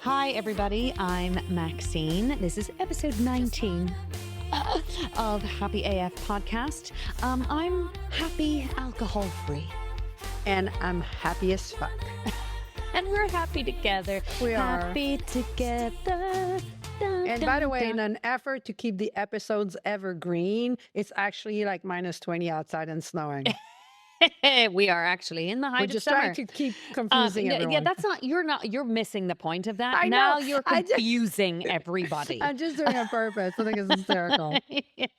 Hi, everybody. I'm Maxine. This is episode 19 of Happy AF podcast. I'm happy alcohol free. And I'm happy as fuck. And we're happy together. We are. Happy together. Dun, And dun, by the way, in dun. an effort to keep the episodes evergreen, it's actually like minus 20 outside and snowing. We are actually in the height We're of just summer. trying to keep confusing everyone. Yeah, that's not, you're missing the point of that. I Now know. you're I just- confusing everybody. I'm just doing it on purpose. I think it's hysterical. It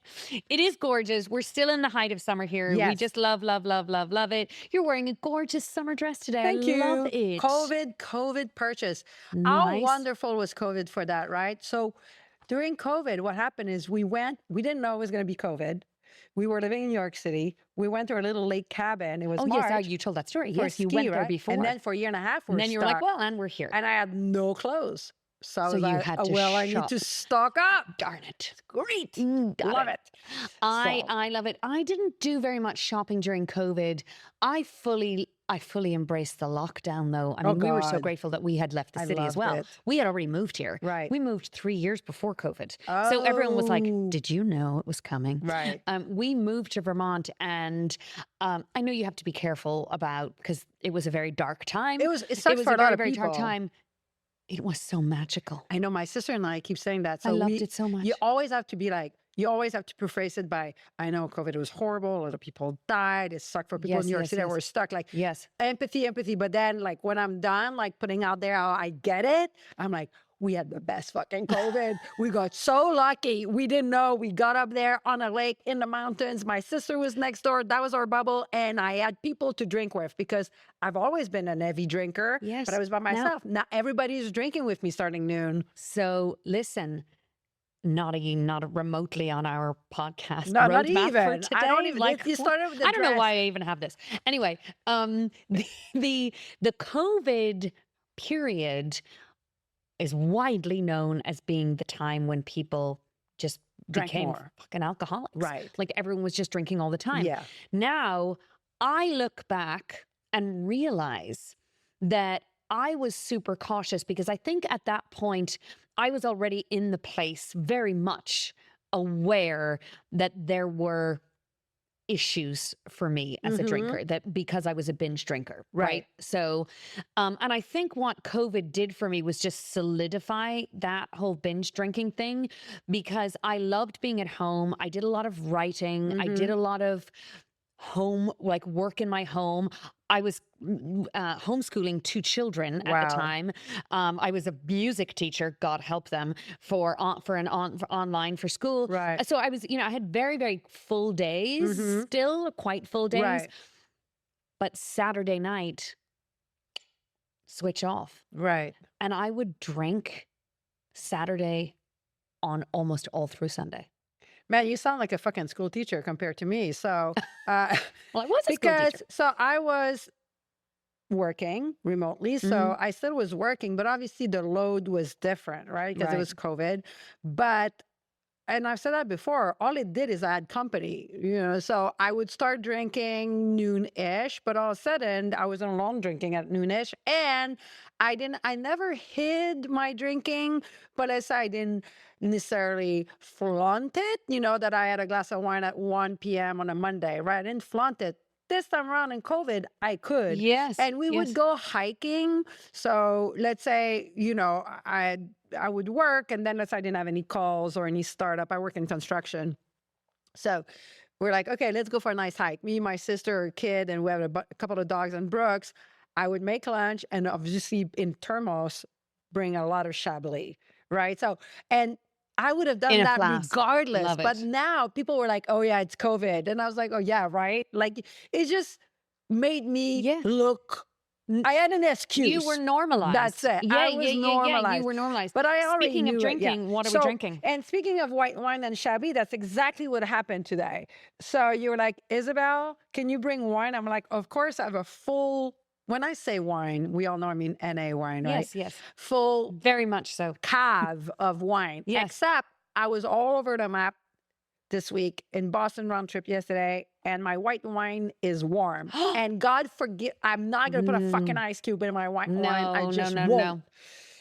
is gorgeous. We're still in the height of summer here. We Yes. just love it. You're wearing a gorgeous summer dress today. Thank I you. love it. COVID purchase. How Nice. wonderful was COVID for that, right? So during COVID, what happened is we didn't know it was going to be COVID. We were living in New York City. We went to our little lake cabin. It was Oh, March. yes, you told that story. for Yes, you ski, went there right? before. And then for a year and a half, And then you were like, stuck. well, and we're here. And I had no clothes. So, I was So you like, had "Oh, to well, I need shop." to stock up. Darn it. Great. Got Love it. I So- love it. I didn't do very much shopping during COVID. I fully embraced the lockdown, though. I Oh, mean, we were so God. grateful that we had left the I city as loved well. it. We had already moved here. Right. We moved 3 years before COVID. So everyone was like, Oh. did you know it was coming? Right. We moved to Vermont, and I know you have to be careful about, because it was a very dark time. It sucked for a a lot very, of very people. dark time. It was so magical. I know my sister and I keep saying that. So I loved it so much. You always have to be like, you always have to preface it by, I know COVID was horrible. A lot of people died. It sucked for people Yes, in New York yes, City that yes. were stuck. Like Yes. empathy. But then like when I'm done, like putting out there how I get it, I'm like, we had the best fucking COVID. We got so lucky. We didn't know. We got up there on a lake in the mountains. My sister was next door. That was our bubble. And I had people to drink with because I've always been a heavy drinker. Yes. But I was by Now- myself. Now everybody's drinking with me starting noon. So listen, not remotely on our podcast No, not roadmap for even. today. I don't even. Like, You started with the I don't know dress. why I even have this. Anyway, the COVID period is widely known as being the time when people just Drank became more. fucking alcoholics. Right. Like everyone was just drinking all the time. Yeah. Now I look back and realize that I was super cautious because I think at that point I was already in the place very much aware that there were issues for me as a Mhm. drinker, that because I was a binge drinker, right? Right. So, and I think what COVID did for me was just solidify that whole binge drinking thing because I loved being at home. I did a lot of writing. I did a lot of work in my home. I was homeschooling 2 children at Wow. the time. I was a music teacher, God help them, for online for school. Right. So I was, I had very, very full days, still quite full days. Right. But Saturday night, switch off. Right. And I would drink Saturday on almost all through Sunday. Man, you sound like a fucking school teacher compared to me. So, Well, I was a school because teacher. so I was working remotely, so I still was working, but obviously the load was different, right? Because it Right. was COVID. But and I've said that before, all it did is add company, so I would start drinking noon-ish, but all of a sudden I wasn't alone drinking at noon-ish. And I never hid my drinking, but as I didn't necessarily flaunt it, that I had a glass of wine at 1 p.m. on a Monday, right? I didn't flaunt it. This time around in COVID, I could. Yes. And we yes. would go hiking. So let's say, I would work, and then let's say I didn't have any calls or any startup. I work in construction. So we're like, okay, let's go for a nice hike. Me, my sister, kid, and we have a couple of dogs and Brooks. I would make lunch and obviously in thermos, bring a lot of Chablis, right? So, and I would have done In a that flask. regardless. Love But it. now people were like, oh yeah, it's COVID. And I was like, oh yeah, right? Like it just made me Yeah. look, I had an excuse. You were normalized. That's it. Yeah, I was yeah, normalized. you were normalized. But I already Speaking of knew it, yeah. drinking, what are we So- drinking? And speaking of white wine and Chablis, that's exactly what happened today. So you were like, Isabelle, can you bring wine? I'm like, of course, I have a full, when I say wine, we all know I mean NA wine, right? Yes, yes. Full Very much so. cave of wine. Yes. Except I was all over the map this week in Boston round trip yesterday, and my white wine is warm. And God forgive, I'm not going to put a fucking ice cube in my white wine. I No, just no, won't. no.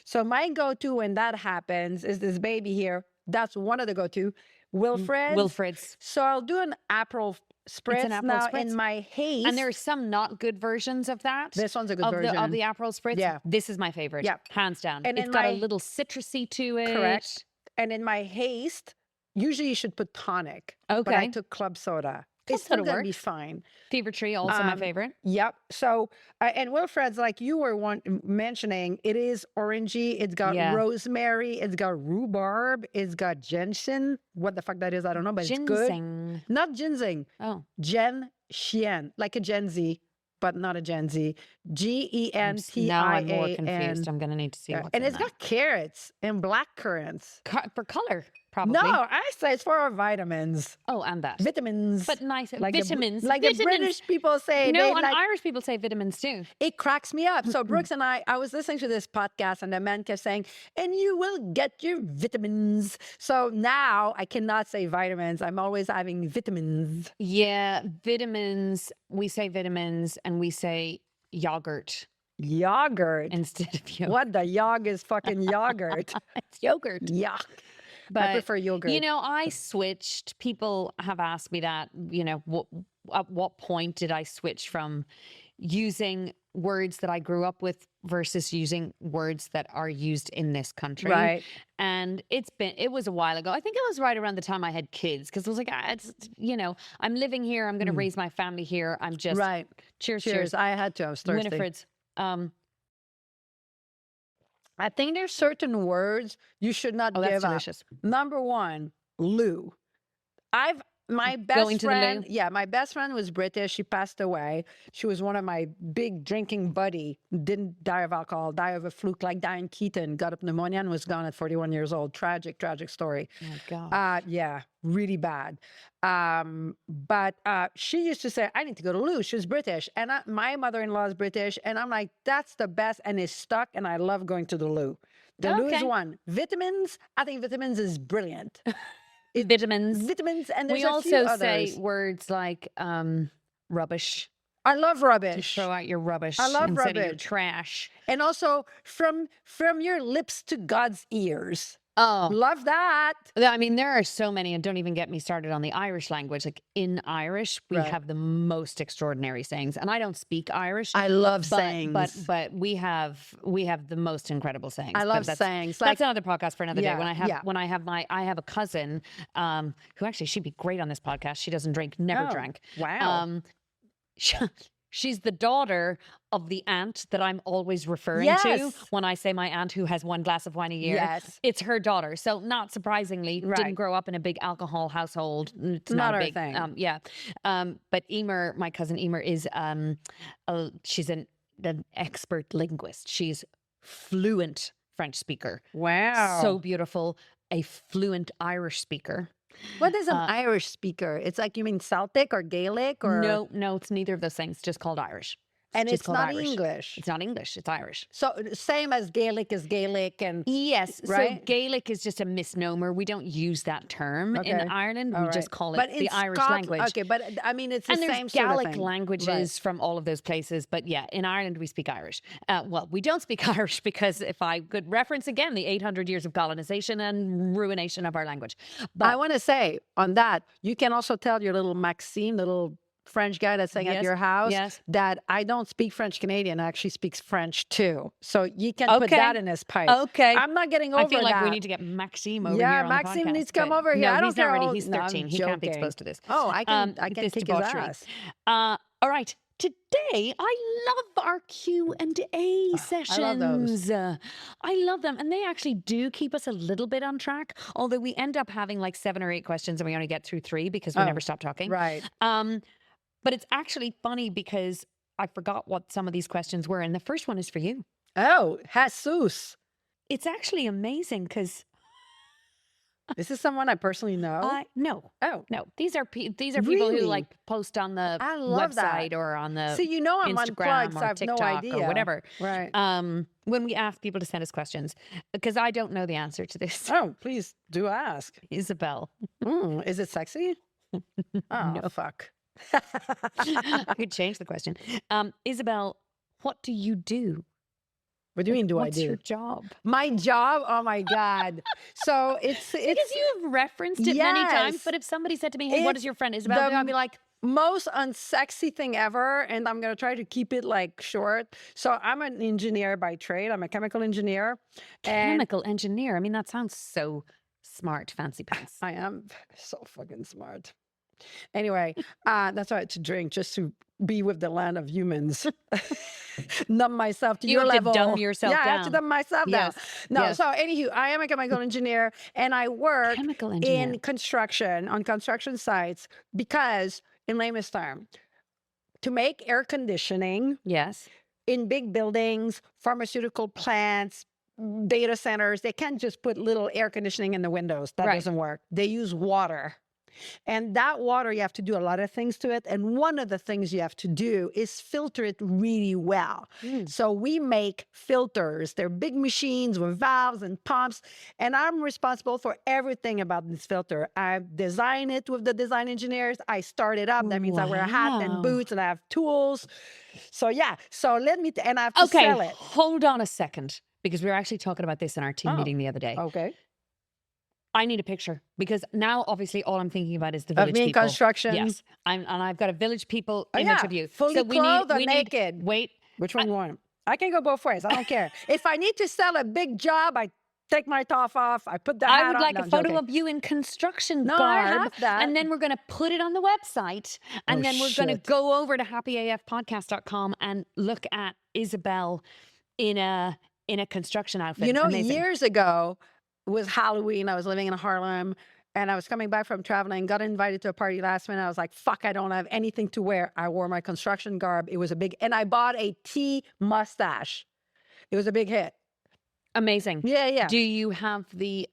So my go-to when that happens is this baby here. That's one of the go-to. Wilfred's. Wilfred's. So I'll do an Aperol Spritz. It's an Aperol now Spritz. in my haste. And there are some not good versions of that. This one's a good of version. of the Aperol Spritz. Yeah. This is my favorite. Yeah. Hands down. And it's in got a my- little citrusy to it. Correct. And in my haste, usually you should put tonic. But I Okay. took club soda. Club It's still soda gonna be works. fine. Fever Tree, also my Um, favorite. Yep. So, and Wilfred's, like you were mentioning, it is orangey. It's got Yeah. rosemary. It's got rhubarb. It's got ginseng. What the fuck that is, I don't know, but it's good. Ginseng. Not ginseng. Oh. Gen like a Gen Z, but not a Gen Z. Now I'm more GENTIA. confused. I'm going to need to see what's And in it's that. got carrots and black currants. For color, probably. No, I say it's for our vitamins. Oh, and that. Vitamins. But nice. like vitamins. The, like the vitamins. British people say. No, they and like, Irish people say vitamins too. it cracks me up. So Brooks and I was listening to this podcast and the man kept saying, and you will get your vitamins. So now I cannot say vitamins. I'm always having vitamins. Yeah, vitamins. We say vitamins and we say yogurt Yogurt. instead of yogurt. What the yog is fucking yogurt. It's yogurt. Yuck. But I prefer yogurt. You know, I switched. People have asked me that, at what point did I switch from using words that I grew up with versus using words that are used in this country. Right. And it was a while ago. I think it was right around the time I had kids because I was like, I'm living here. I'm going to raise my family here. I'm just, Right. cheers, Cheers. cheers. I had to. I was thirsty. Winifred's. I think there's certain words you should not Oh, give that's up. delicious. Number one, Lou. My best Going to the friend, loo? yeah, my best friend was British. She passed away. She was one of my big drinking buddy. Didn't die of alcohol, die of a fluke like Diane Keaton. Got up pneumonia and was gone at 41 years old. Tragic, tragic story. Oh, my God. Yeah, really bad. But she used to say, I need to go to Lou. She was British. And my mother-in-law is British. And I'm like, that's the best. And it's stuck. And I love going to the Lou. The Lou is Okay. one. Vitamins, I think vitamins is brilliant. Vitamins. Vitamins, and there's We a few also say others. words like rubbish. I love To rubbish. throw out your rubbish I love instead of your rubbish. trash. And also from your lips to God's ears. Oh, Love that. I mean, there are so many, and don't even get me started on the Irish language. Like in Irish, we Right. have the most extraordinary sayings, and I don't speak Irish. I love but, sayings. but we have the most incredible sayings. I But love that's, sayings. That's Like, another podcast for another day. Yeah, When I have a cousin who actually she'd be great on this podcast. She doesn't drink, never Oh, drank. wow. She's the daughter of the aunt that I'm always referring to Yes. when I say my aunt who has one glass of wine a year. Yes. It's her daughter. So not surprisingly, Right. didn't grow up in a big alcohol household. It's Not not, a our big thing. yeah. But Emer, my cousin Emer, is she's an expert linguist. She's fluent French speaker. Wow. So beautiful. A fluent Irish speaker. what is an Irish speaker? It's like, you mean Celtic or Gaelic or? No, it's neither of those things. It's just called Irish. And just it's called not Irish. English. It's not English. It's Irish. So same as Gaelic is Gaelic and Yes. So Right? Gaelic is just a misnomer. We don't use that term Okay. in Ireland. We All just right. call it But the in Irish Scot- language. Okay, but I mean, it's the And same there's sort of Gaelic thing. languages from all of those places. But yeah, in Ireland, we speak Irish. Well, we don't speak Irish because if I could reference again the 800 years of colonization and ruination of our language. But I want to say on that, you can also tell your little Maxine, little French guy that's staying at Yes, your house, yes. that I don't speak French Canadian. I actually speaks French too. So you can put Okay. that in his pipe. Okay. I'm not getting over I feel like we that. need to get Maxime over Yeah, here on the Maxime podcast, needs to come but over here. No, I don't he's not care ready. how- He's No, I'm 13. He can't be joking. exposed to this. Oh, I can this kick his debauchery. ass. All right. Today, I love our Q&A sessions. I love those. I love them. And they actually do keep us a little bit on track, although we end up having like 7 or 8 questions and we only get through 3 because we Oh, never stop talking. Right. But it's actually funny because I forgot what some of these questions were. And the first one is for you. Oh, Jesus. It's actually amazing because This is someone I personally know. no, Oh. no, these are people Really? who like post on the I love website that. or on the See, you know I'm on Instagram plugs. or I have TikTok no idea. or whatever. Right. When we ask people to send us questions, because I don't know the answer to this. Oh, please do ask. Isabelle, Is it sexy? Oh, No. fuck. I could change the question. Isabelle, what do you do? What do you mean, do I What's do? your job? My job? Oh my God. So it's Because you have referenced it many times, yes. but if somebody said to me, hey, what It's does your friend Isabelle do? I'd be like, most unsexy thing ever, and I'm gonna try to keep it like short. So I'm an engineer by trade. I'm a chemical engineer, and chemical engineer. I mean, that sounds so smart, fancy pants. I am so fucking smart. Anyway, that's why I had to drink just to be with the land of humans. Numb myself to You your have to level. dumb yourself Yeah, I have to down. dumb myself down. Yes. No, Yes. so anywho, I am a chemical engineer and I work Chemical engineer. in construction, on construction sites, because in layman's term, to make air conditioning Yes. in big buildings, pharmaceutical plants, data centers, they can't just put little air conditioning in the windows. That Right. doesn't work. They use water. And that water, you have to do a lot of things to it. And one of the things you have to do is filter it really well. Mm. So we make filters. They're big machines with valves and pumps. And I'm responsible for everything about this filter. I design it with the design engineers. I start it up. That means I wear a hat and Wow. boots and I have tools. So yeah. So and I have to Okay, sell it. hold on a second, because we were actually talking about this in our team Oh, meeting the other day. Okay. I need a picture, because now obviously all I'm thinking about is the Of village me in people. construction. Yes, and I've got a village people Oh, image yeah. of you. Fully clothed or we naked? Wait, Which one you want? I can go both ways. I don't care. If I need to sell a big job, I take my top off. I put the hat I would on. like No, a I'm photo joking. of you in construction No, I garb, have that. and then we're going to put it on the website, and Oh, then we're going to shit. go over to happyafpodcast.com and look at Isabelle in a construction outfit. You know, Amazing. years ago, it was Halloween. I was living in Harlem and I was coming back from traveling, got invited to a party last minute. I was like, fuck, I don't have anything to wear. I wore my construction garb. It was a big, and I bought a tea mustache. It was a big hit. Amazing. Yeah, yeah. Do you have the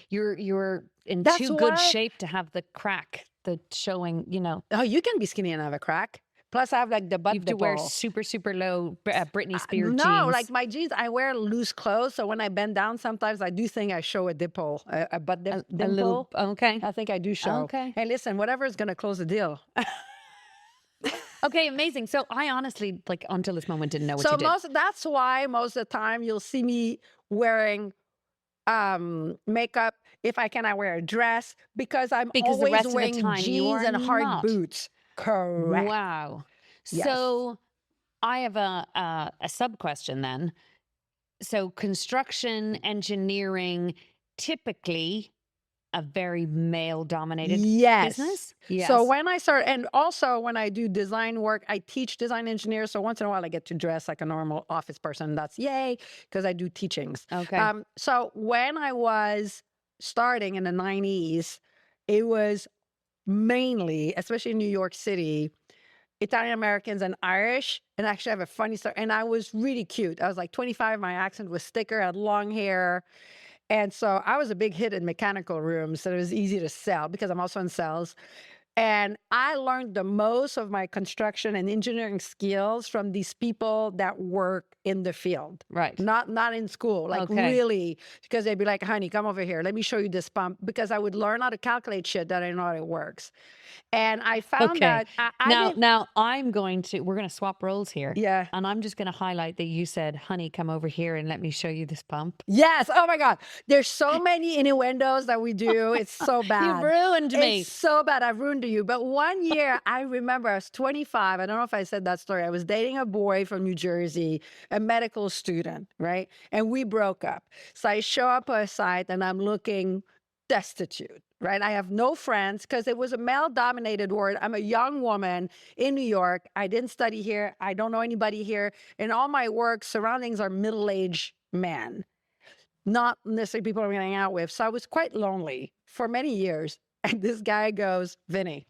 you're in That's too good why- shape to have the crack, the showing, you know. Oh, you can be skinny and have a crack. Plus, I have like the butt You have to wear nipple. super, super low Britney Spears No, jeans. like my jeans, I wear loose clothes. So when I bend down, sometimes I do think I show a dimple, a butt dimple. a little, okay. I think I do show. Okay. Hey, listen, whatever is going to close the deal. Okay, amazing. So I honestly, like, until this moment, didn't know what So you did. that's why most of the time you'll see me wearing makeup. If I can, I wear a dress because I'm Because the always rest of the wearing time you jeans are and hard not. boots. Correct. Wow. Yes. So I have a sub question then. So construction, engineering, typically a very male dominated Yes. business. Yes. So when I start, and also when I do design work, I teach design engineers. So once in a while, I get to dress like a normal office person. That's yay, because I do teachings. Okay. So when I was starting in the 90s, it was mainly, especially in New York City, Italian Americans and Irish. And actually, I have a funny story. And I was really cute. I was like 25. My accent was thicker. I had long hair. And so I was a big hit in mechanical rooms. So it was easy to sell because I'm also in sales. And I learned the most of my construction and engineering skills from these people that work in the field. Right. Not in school, like Okay. really, because they'd be like, honey, come over here. Let me show you this pump, because I would learn how to calculate shit that I know how it works. And I found Okay. that I didn't- Now we're going to swap roles here. yeah. And I'm just going to highlight that you said, honey, come over here and let me show you this pump. Yes. Oh my God. There's so many innuendos that we do. It's so bad. You've ruined me. It's so bad. I've ruined you. But one year, I remember I was 25. I don't know if I said that story. I was dating a boy from New Jersey, a medical student, right? And we broke up. So I show up at a site and I'm looking destitute, right? I have no friends because it was a male-dominated world. I'm a young woman in New York. I didn't study here. I don't know anybody here. And all my work surroundings are middle-aged men, not necessarily people I'm hanging out with. So I was quite lonely for many years. And this guy goes, Vinny,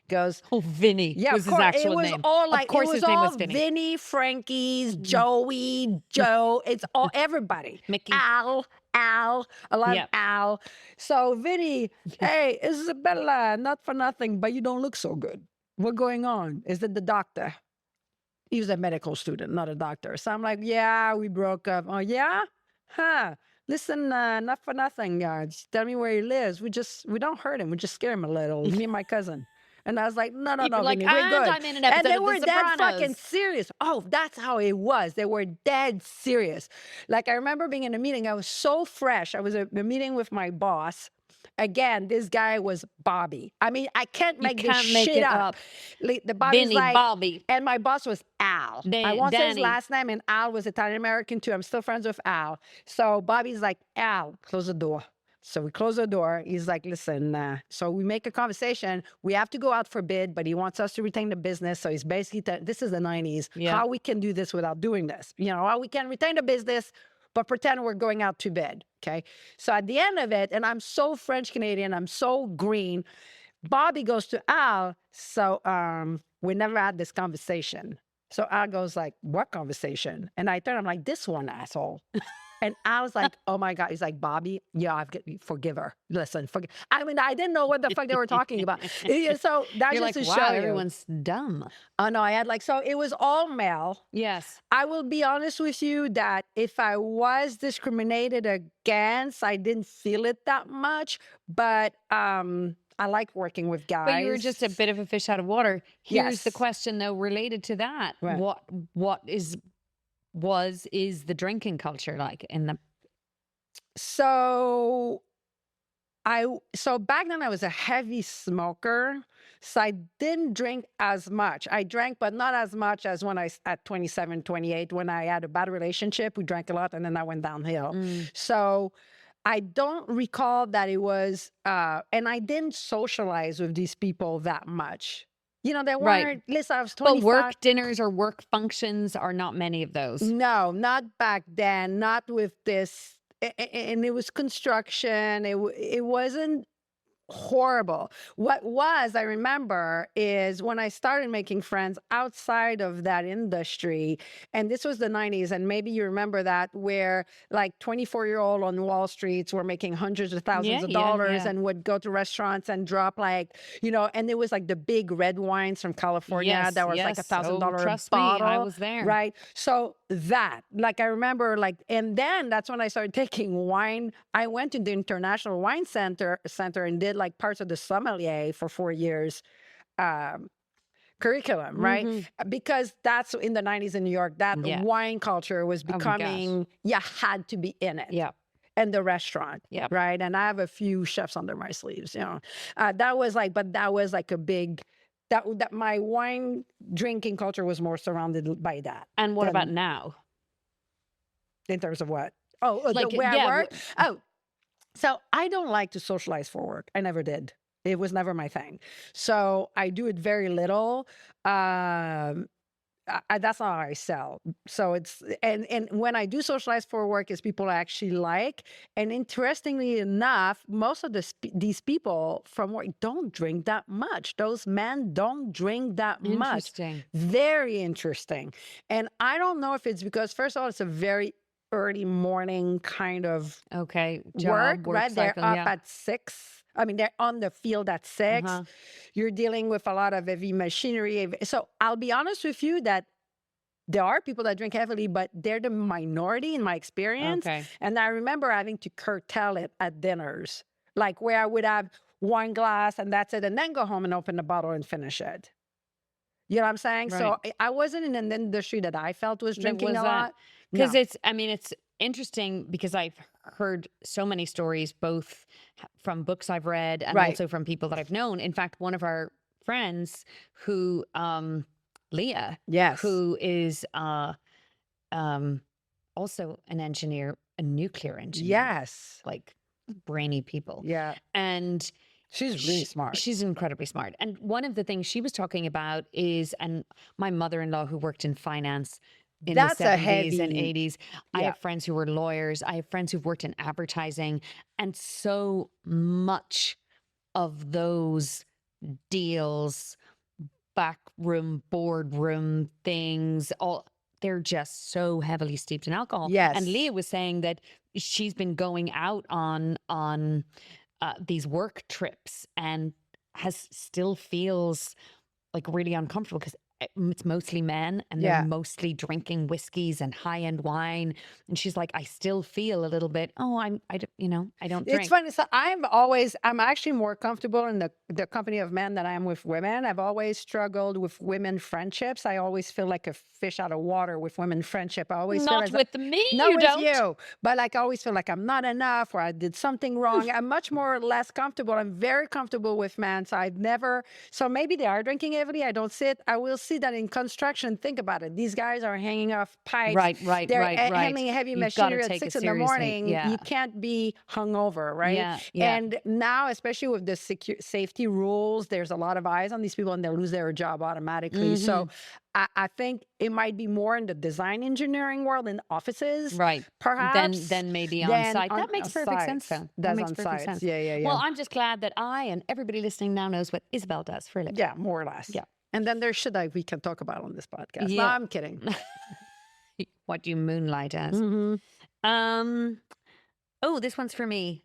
goes, Oh, Vinny yeah, was of his course, actual it was name. all like, of course it was his name all was Vinny. Vinny, Frankie's, Joey, Joe. It's all everybody. Mickey. Al, a lot Yep. of Al. So Vinny, hey, Isabella, not for nothing, but you don't look so good. What's going on? Is it the doctor? He was a medical student, not a doctor. So I'm like, yeah, we broke up. Oh, yeah? Huh. Listen, not for nothing, just tell me where he lives. We don't hurt him. We just scare him a little. Me and my cousin. And I was like, no, You'd be like, Vinny, we're and good. I'm in an And episode they of were The dead fucking Sopranos. serious. Oh, that's how it was. They were dead serious. Like I remember being in a meeting. I was so fresh. I was at a meeting with my boss. Again, this guy was Bobby. I mean, I can't You make this can't make shit it up. up. Like, the Bobby's Vinny, like, Bobby, and my boss was Al. I won't say his Danny. last name, and Al was Italian American too. I'm still friends with Al. So Bobby's like, Al, close the door. So we close the door. He's like, listen, so we make a conversation. We have to go out for bid, but he wants us to retain the business. So he's basically, this is the 90s, Yeah. how we can do this without doing this. You know, how we can retain the business, but pretend we're going out to bid. Okay. So at the end of it, and I'm so French Canadian, I'm so green, Bobby goes to Al. So we never had this conversation. So Al goes like, what conversation? And I turn, I'm like, this one, asshole. And I was like, oh my God. He's like, Bobby, yeah, forgive her. Listen, forgive. I mean, I didn't know what the fuck they were talking about. So that's You're just like, to wow, show you. everyone's dumb. Oh no, I had like, so it was all male. Yes. I will be honest with you that if I was discriminated against, I didn't feel it that much. But I like working with guys. But you were just a bit of a fish out of water. Here's the Yes. question, though, related to that. Right. What is the drinking culture like in the? So back then I was a heavy smoker, so I didn't drink as much. I drank, but not as much as when at 27, 28, when I had a bad relationship. We drank a lot, and then I went downhill. So I don't recall that it was, and I didn't socialize with these people that much. You know, they Right. weren't. Listen, I was 25. But work dinners or work functions are not many of those. No, not back then. Not with this. And it was construction. It wasn't horrible. What was, I remember, is when I started making friends outside of that industry, and this was the 90s, and maybe you remember that, where like 24-year-old on Wall Streets were making hundreds of thousands of dollars and would go to restaurants and drop like, you know, and it was like the big red wines from California that was like $1,000 trust bottle. me, I was there. Right. So that, like, I remember, like, and then that's when I started taking wine. I went to the International Wine Center and did like parts of the sommelier for 4 years curriculum, right? Because that's in the 90s in New York, that wine culture was becoming, you had to be in it. Yeah. And the restaurant, right? And I have a few chefs under my sleeves, you know. That was like a big, that my wine drinking culture was more surrounded by that. And what about now? In terms of what? Oh, Like, the way yeah, I work? Oh, so I don't like to socialize for work. I never did. It was never my thing. So I do it very little. That's not how I sell. So it's, and when I do socialize for work, it's people I actually like. And interestingly enough, most of these people from work don't drink that much. Those men don't drink that much. Interesting. Very interesting. And I don't know if it's because, first of all, it's a very early morning kind of Job, work, right? They're cycle, up at 6. I mean, they're on the field at 6. You're dealing with a lot of heavy machinery. So I'll be honest with you that there are people that drink heavily, but they're the minority in my experience. And I remember having to curtail it at dinners, like where I would have one glass and that's it, and then go home and open the bottle and finish it. You know what I'm saying? Right. So I wasn't in an industry that I felt was drinking a lot. Because it's interesting because I've heard so many stories, both from books I've read and also from people that I've known. In fact, one of our friends who, Leah, who is also an engineer, a nuclear engineer. Like brainy people. And she's really smart. She's incredibly smart. And one of the things she was talking about is, and my mother-in-law who worked in finance in the 70s and 80s. I have friends who were lawyers. I have friends who've worked in advertising. And so much of those deals, backroom, boardroom things, they're just so heavily steeped in alcohol. And Leah was saying that she's been going out on these work trips and still feels like really uncomfortable because it's mostly men, and they're Yeah. mostly drinking whiskeys and high-end wine. And she's like, I still feel a little bit, I don't It's drink. funny. So I'm actually more comfortable in the company of men than I am with women. I've always struggled with women friendships. I always feel like a fish out of water with women friendship. I always feel Not as with me, not you with don't. you, but like I always feel like I'm not enough or I did something wrong. I'm much more or less comfortable. I'm very comfortable with men. So I've never, so maybe they are drinking heavily. I don't see it. I will see that in construction. Think about it. These guys are hanging off pipes. Right, They're right, right. handling heavy You've got to machinery at take it 6 in the seriously. morning. Yeah. You can't be hungover, right? Yeah. And now, especially with the safety rules, there's a lot of eyes on these people and they'll lose their job automatically. So I think it might be more in the design engineering world in offices, Right. perhaps. Then maybe on than site. on- That makes on perfect sites. sense, though. That That's makes on perfect sites. sense. Yeah. Well, I'm just glad that I and everybody listening now knows what Isabelle does for a living. Yeah, more or less. Yeah. And then there's shit that we can talk about on this podcast. No, Yeah. I'm kidding. What do you moonlight as? Mm-hmm. Oh, this one's for me.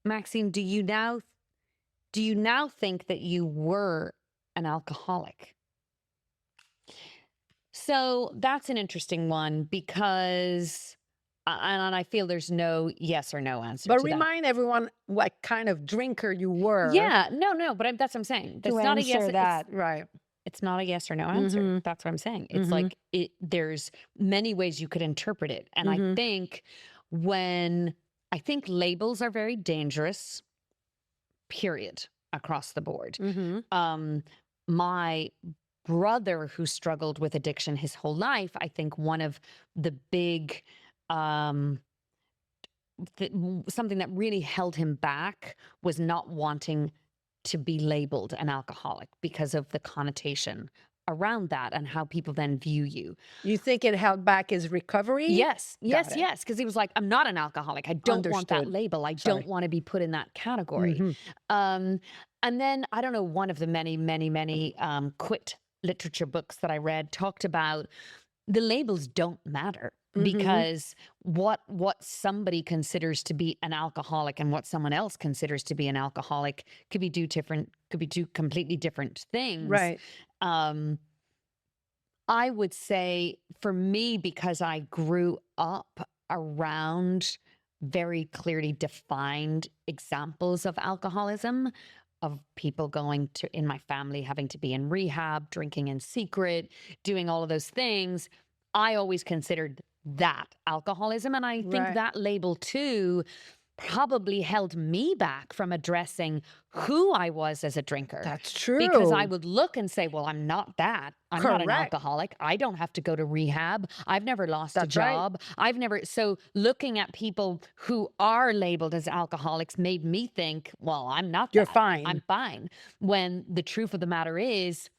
Maxine, do you now think that you were an alcoholic? So that's an interesting one because, and I feel there's no yes or no answer But to that. remind everyone what kind of drinker you were. Yeah, no, but that's what I'm saying. That's To not a answer yes. that, right. It's not a yes or no answer. Mhm. That's what I'm saying. It's Mhm. like there's many ways you could interpret it. And I Mhm. think labels are very dangerous, period, across the board. Mhm. My brother, who struggled with addiction his whole life, I think one of the big something that really held him back was not wanting to be labeled an alcoholic because of the connotation around that and how people then view you. You think it held back his recovery? Yes, Got it. because he was like, I'm not an alcoholic. I don't want that Understood. label. I Sorry. don't want to be put in that category. Mhm. And then I don't know, one of the many quit literature books that I read talked about the labels don't matter Mhm. because what somebody considers to be an alcoholic and what someone else considers to be an alcoholic could be two completely different things. Right. I would say for me, because I grew up around very clearly defined examples of alcoholism, of people in my family having to be in rehab, drinking in secret, doing all of those things, I always considered that alcoholism. And I think Right. that label too probably held me back from addressing who I was as a drinker. That's true. Because I would look and say, well, I'm not that. I'm not an Correct. alcoholic. I don't have to go to rehab. I've never lost a That's right. job. So looking at people who are labeled as alcoholics made me think, well, I'm not You're that. fine. I'm fine. When the truth of the matter is,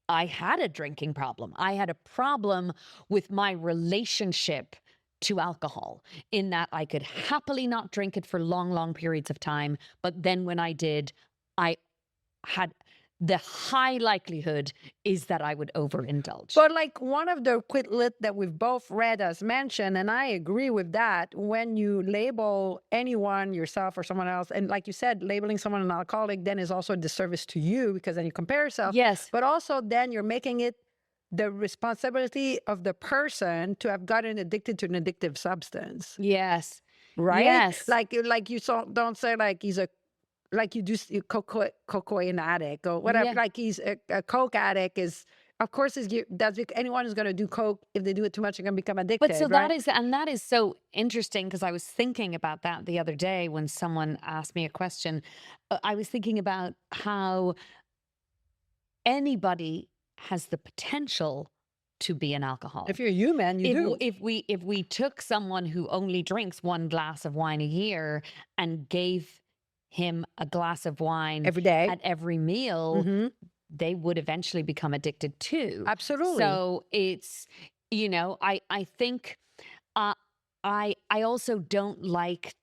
I had a drinking problem. I had a problem with my relationship to alcohol, in that I could happily not drink it for long periods of time. But then when I did, I had the high likelihood is that I would overindulge. But like one of the quit lit that we've both read as mentioned, and I agree with that, when you label anyone, yourself or someone else, and like you said, labeling someone an alcoholic then is also a disservice to you because then you compare yourself. Yes. But also then you're making it the responsibility of the person to have gotten addicted to an addictive substance. Yes. Right? Yes. Like you don't say like he's a, like you do cocaine addict or whatever. Yeah. Like he's a coke addict is, of course, anyone who's going to do coke, if they do it too much, they're going to become addicted. But so right? that is so interesting, because I was thinking about that the other day when someone asked me a question. I was thinking about how anybody has the potential to be an alcoholic. If you're human, you do. If we took someone who only drinks one glass of wine a year and gave him a glass of wine Every day. at every meal, Mhm. they would eventually become addicted too. Absolutely. So it's, I think I also don't like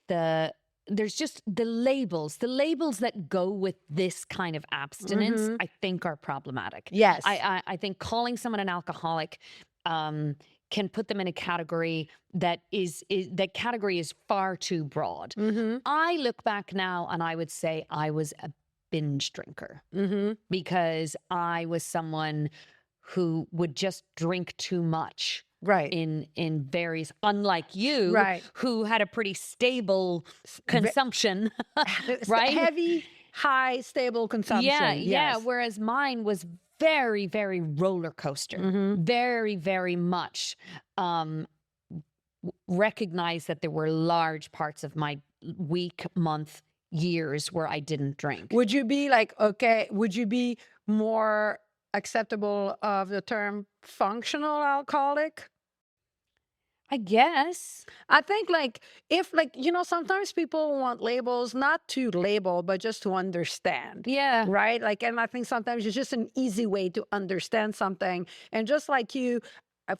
there's just the labels that go with this kind of abstinence, Mhm. I think are problematic. Yes. I think calling someone an alcoholic can put them in a category that that category is far too broad. Mhm. I look back now and I would say I was a binge drinker, Mhm. because I was someone who would just drink too much Right. in various, unlike you, Right. who had a pretty stable consumption, It's right? heavy, high, stable Yeah, consumption. yeah. Yes. Whereas mine was very, very roller coaster, Mm-hmm. very, very much. Um, recognize that there were large parts of my week, month, years where I didn't drink. Would you be like, okay, would you be more acceptable of the term functional alcoholic? I guess. I think like if like sometimes people want labels not to label but just to understand. Yeah. Right? Like and I think sometimes it's just an easy way to understand something. And just like you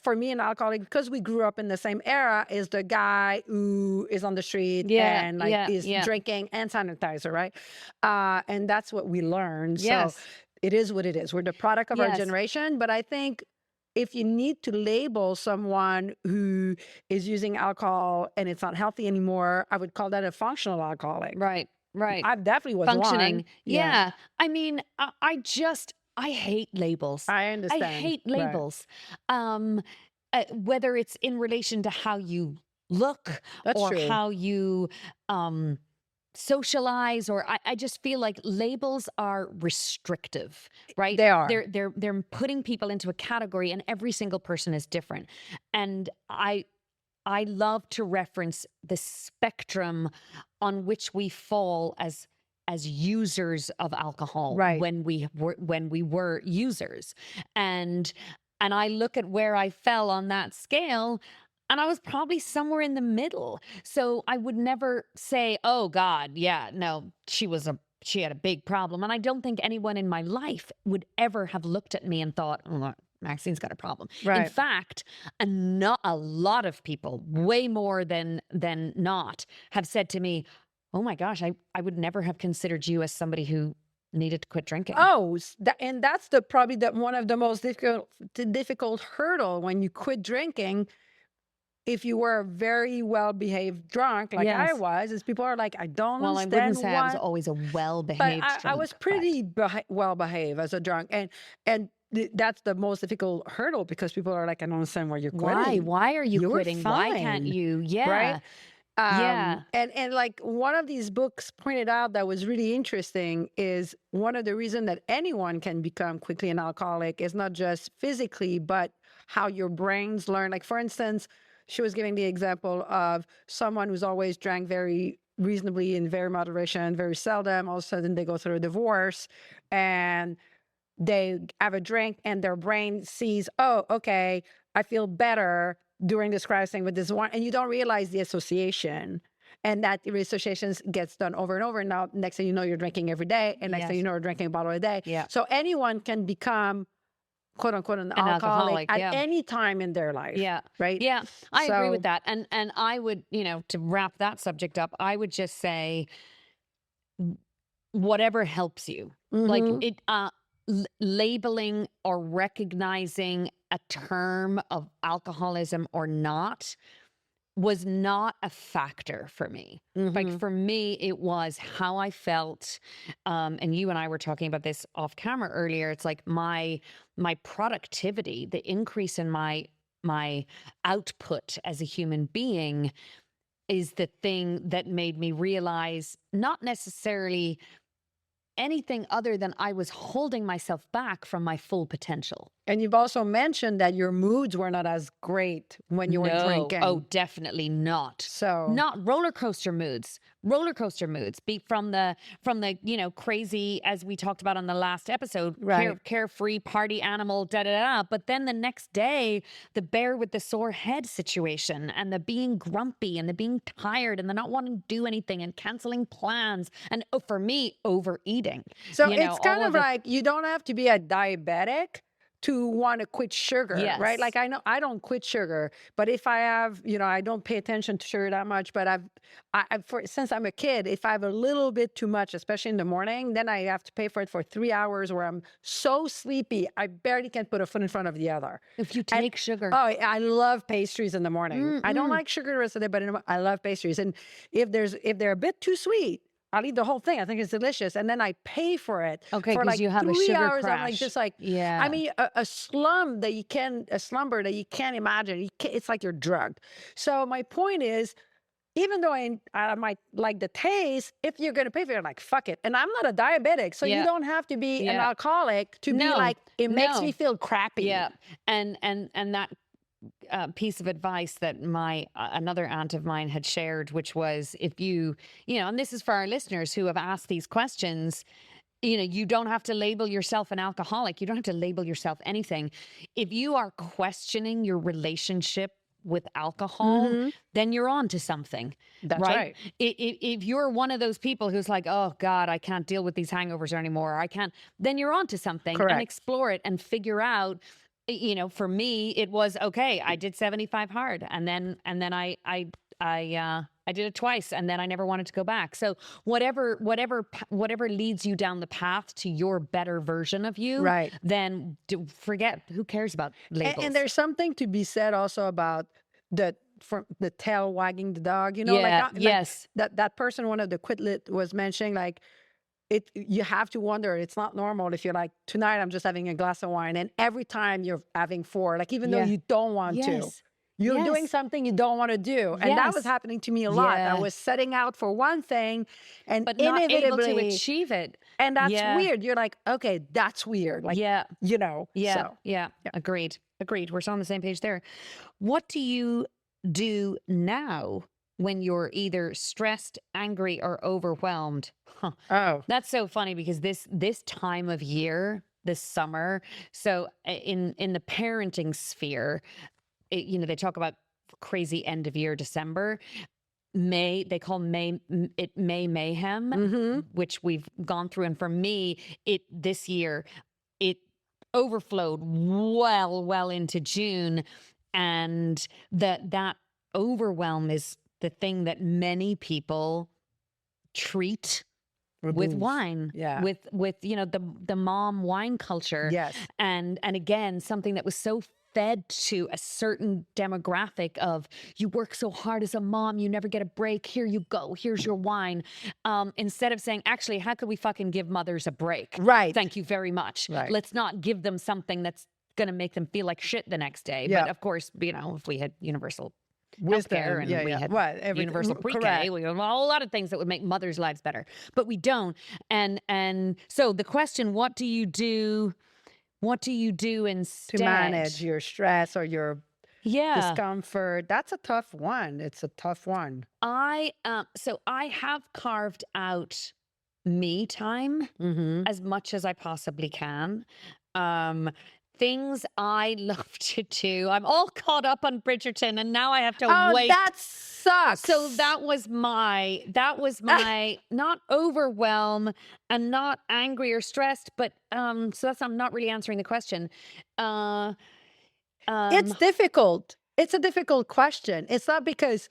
for me, an alcoholic, because we grew up in the same era, is the guy who is on the street Yeah, and like yeah, is yeah. drinking and sanitizer, right? And that's what we learned. Yes. So it is what it is. We're the product of our Yes. generation. But I think if you need to label someone who is using alcohol and it's not healthy anymore, I would call that a functional alcoholic. Right, right. I definitely was Functioning. one. Yeah. I mean, I hate labels. I I understand. hate Right. labels. Whether it's in relation to how you look That's or true. how you socialize, or I just feel like labels are restrictive, right? They are. They're putting people into a category, and every single person is different. And I love to reference the spectrum on which we fall as users of alcohol, Right. when we were users. And I look at where I fell on that scale, and I was probably somewhere in the middle. So I would never say, "Oh God, yeah, no, she had a big problem." And I don't think anyone in my life would ever have looked at me and thought, "Oh, Maxine's got a problem." In Right. fact, not a lot of people, way more than not, have said to me, "Oh my gosh, I would never have considered you as somebody who needed to quit drinking." Oh, and that's probably one of the most difficult hurdle when you quit drinking. If you were a very well-behaved drunk, like I Yes. was, is people are like, I don't Well, I understand wouldn't say I was why. always a But well-behaved I was drunk, but pretty well-behaved as a drunk, and that's the most difficult hurdle because people are like, I don't understand why you're why? quitting. Why are you You're quitting? Why can't fine, you? Yeah. right? Yeah. And like one of these books pointed out that was really interesting is one of the reasons that anyone can become quickly an alcoholic is not just physically, but how your brains learn. Like for instance, she was giving the example of someone who's always drank very reasonably in very moderation, very seldom. All of a sudden they go through a divorce and they have a drink and their brain sees, oh, okay, I feel better during this crisis with this one. And you don't realize the association. And that association gets done over and over. Now, next thing you know, you're drinking every day. And next thing Yes. you know, you're drinking a bottle a day. Yeah. So anyone can become, quote unquote, an alcoholic at yeah. any time in their life. Yeah. Right? Yeah. I agree So- with that. And I would, to wrap that subject up, I would just say whatever helps you. Like Mhm. it labeling or recognizing a term of alcoholism or not was not a factor for me. Like Mhm. for me, it was how I felt. And you and I were talking about this off camera earlier. It's like my productivity, the increase in my output as a human being is the thing that made me realize not necessarily anything other than I was holding myself back from my full potential. And you've also mentioned that your moods were not as great when you were No. drinking. Oh, definitely not. So Not roller coaster moods. Roller coaster moods. Be from the crazy, as we talked about on the last episode, Right. carefree party animal, da da da. But then the next day, the bear with the sore head situation, and the being grumpy, and the being tired, and the not wanting to do anything, and canceling plans, and for me, overeating. So You know, it's kind all of it. like you don't have to be a diabetic to want to quit sugar, right? Yes. Like I know I don't quit sugar, but if I have, I don't pay attention to sugar that much. But since I'm a kid, if I have a little bit too much, especially in the morning, then I have to pay for it for 3 hours where I'm so sleepy I barely can put a foot in front of the other. If you take sugar. Oh, I love pastries in the morning. I don't Mm-mm. like sugar the rest of the day, but I love pastries. And if they're a bit too sweet, I'll eat the whole thing. I think it's delicious. And then I pay for it Okay, for because like you have a 3 hours. sugar I'm like, crash. just like, Yeah. I mean, a slumber that you can't imagine. It's like you're drugged. So my point is, even though I might like the taste, if you're going to pay for it, I'm like, fuck it. And I'm not a diabetic. So you Yeah. don't have to be an Yeah. alcoholic to be No. like, it makes me No. feel crappy. Yeah. And that piece of advice that my another aunt of mine had shared, which was, if you know, and this is for our listeners who have asked these questions, you know, you don't have to label yourself an alcoholic. You don't have to label yourself anything. If you are questioning your relationship with alcohol, Mhm. then you're on to something. That's Right? right. If you're one of those people who's like, oh God, I can't deal with these hangovers anymore, I can't, then you're on to something. And Correct. explore it and figure out, you know, for me, it was, okay, I did 75 hard. And then I did it twice, and then I never wanted to go back. So whatever leads you down the path to your better version of you, Right. then forget, who cares about labels? And there's something to be said also about from the tail wagging the dog, you know, Yeah, like yes. that person, one of the Quitlet was mentioning, like, you have to wonder, it's not normal if you're like, tonight I'm just having a glass of wine, and every time you're having 4, like, even though Yeah. you don't want to, Yes. you're doing Yes. something you don't want to do. And that was Yes. happening to me a lot. Yeah. I was setting out for one thing and But not able to inevitably, achieve it. and that's Yeah. weird. You're like, okay, that's weird. Like, Yeah. you know, Yeah. so. Yeah. Agreed. We're on the same page there. What do you do now when you're either stressed, angry, or overwhelmed? Huh. Oh, That's so funny, because this time of year, this summer, so in the parenting sphere, you know, they talk about crazy end of year December. May, they call May mayhem, mm-hmm. which we've gone through. And for me, this year, it overflowed well into June. And that overwhelm is the thing that many people treat with Booze. wine, Yeah. with you know, the mom wine culture. Yes. And again, something that was so fed to a certain demographic of, you work so hard as a mom, you never get a break, here you go, here's your wine, instead of saying, actually, how could we fucking give mothers a break? Right. Thank you very much. Right. Let's not give them something that's going to make them feel like shit the next day. Yeah. But of course, you know, if we had universal Wisdom. healthcare and we had universal pre-K, correct. we have a whole lot of things that would make mothers' lives better, but we don't. And so the question, what do you do instead To manage your stress or your yeah discomfort. That's a tough one. It's a tough one. So I have carved out me time Mm-hmm. as much as I possibly can. Things I love to do. I'm all caught up on Bridgerton, and now I have to Oh, wait. that sucks. So that was my not overwhelm and not angry or stressed, but so I'm not really answering the question. It's difficult. It's a difficult question. It's not because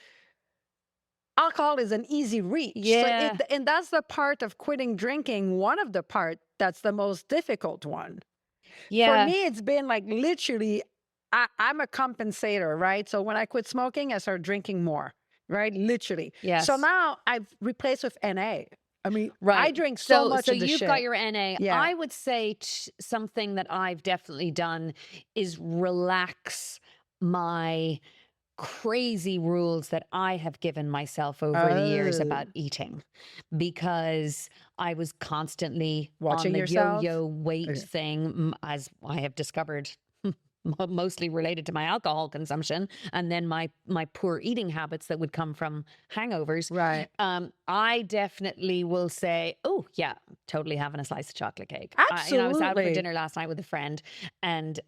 alcohol is an easy reach. Yeah. So and that's the part of quitting drinking, one of the part that's the most difficult one. Yeah. For me, it's been like literally, I'm a compensator, right? So when I quit smoking, I started drinking more, right? Literally. Yes. So now I've replaced with NA. I mean, Right. I drink so much So of the you've shit. got your NA. Yeah. I would say something that I've definitely done is relax my crazy rules that I have given myself over the years Oh. about eating, because I was constantly Watching on the yourself? yo-yo weight Okay. thing, as I have discovered, mostly related to my alcohol consumption and then my poor eating habits that would come from hangovers. Right. I definitely will say, oh yeah, totally having a slice of chocolate cake. I was out for Absolutely. dinner last night with a friend, and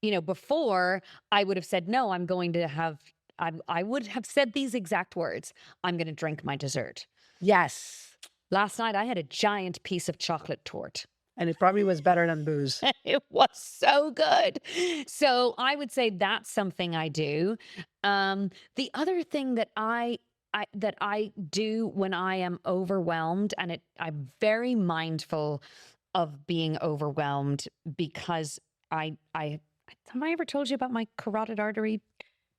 you know, before I would have said, no, I'm going to have, I would have said these exact words: I'm going to drink my dessert. Yes. Last night I had a giant piece of chocolate torte. And it probably was better than booze. It was so good. So I would say that's something I do. The other thing that I do when I am overwhelmed, and I'm very mindful of being overwhelmed, because have I ever told you about my carotid artery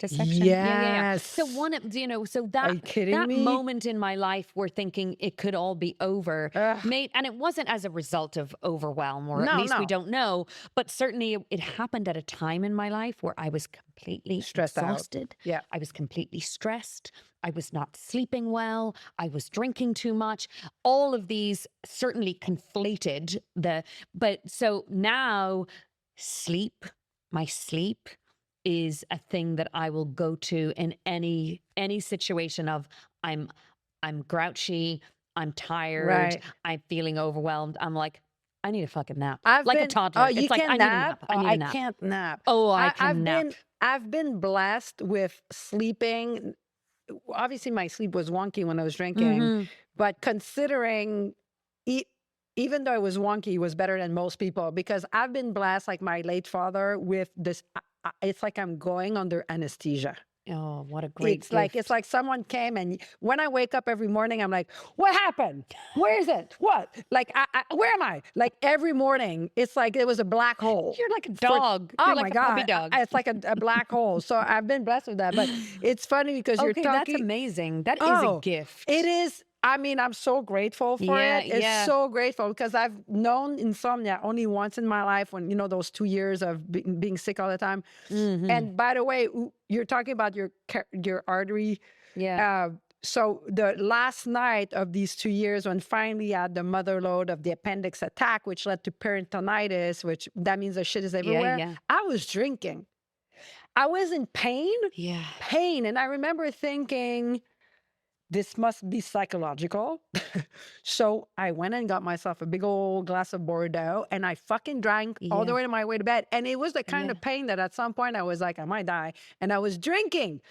dissection. Yeah. So Yes. so Are you kidding that me? moment in my life where thinking it could all be over Ugh. and it wasn't as a result of overwhelm, or at No, least we no. don't know, but certainly it happened at a time in my life where I was completely Stressed out. exhausted. Yeah. I was completely stressed. I was not sleeping well. I was drinking too much. All of these certainly conflated but so now sleep, my sleep is a thing that I will go to in any situation of I'm I'm grouchy, I'm tired, Right. I'm feeling overwhelmed. I'm like, I need a fucking nap. I've Like a been, oh, toddler. you It's like can I need a nap? nap. I Oh, need a I nap. can't nap. Oh, I I, can nap. I've been blessed with sleeping. Obviously, my sleep was wonky when I was drinking, Mhm. but considering, e- even though it was wonky, it was better than most people because I've been blessed, like my late father, with this. It's like I'm going under anesthesia. Oh, what a great It's gift. like someone came, and when I wake up every morning, I'm like, what happened? Where is it? What? Like, where am I? Like every morning, it's like it was a black hole. You're like a For, dog. oh You're my like a puppy God, dog. it's like a black hole. So I've been blessed with that. But it's funny because you're Okay, that's talking. amazing. That is a Oh, gift. it is. I mean, I'm so grateful for Yeah, it. It's yeah. so grateful because I've known insomnia only once in my life when, those 2 years of being sick all the time. Mhm. And by the way, you're talking about your artery. Yeah. So the last night of these 2 years, when finally I had the mother load of the appendix attack, which led to peritonitis, which that means the shit is everywhere, Yeah. I was drinking. I was in pain, Yeah. and I remember thinking, this must be psychological. So I went and got myself a big old glass of Bordeaux and I fucking drank all the Yeah. way to my way to bed. And it was the kind Yeah. of pain that at some point I was like, I might die. And I was drinking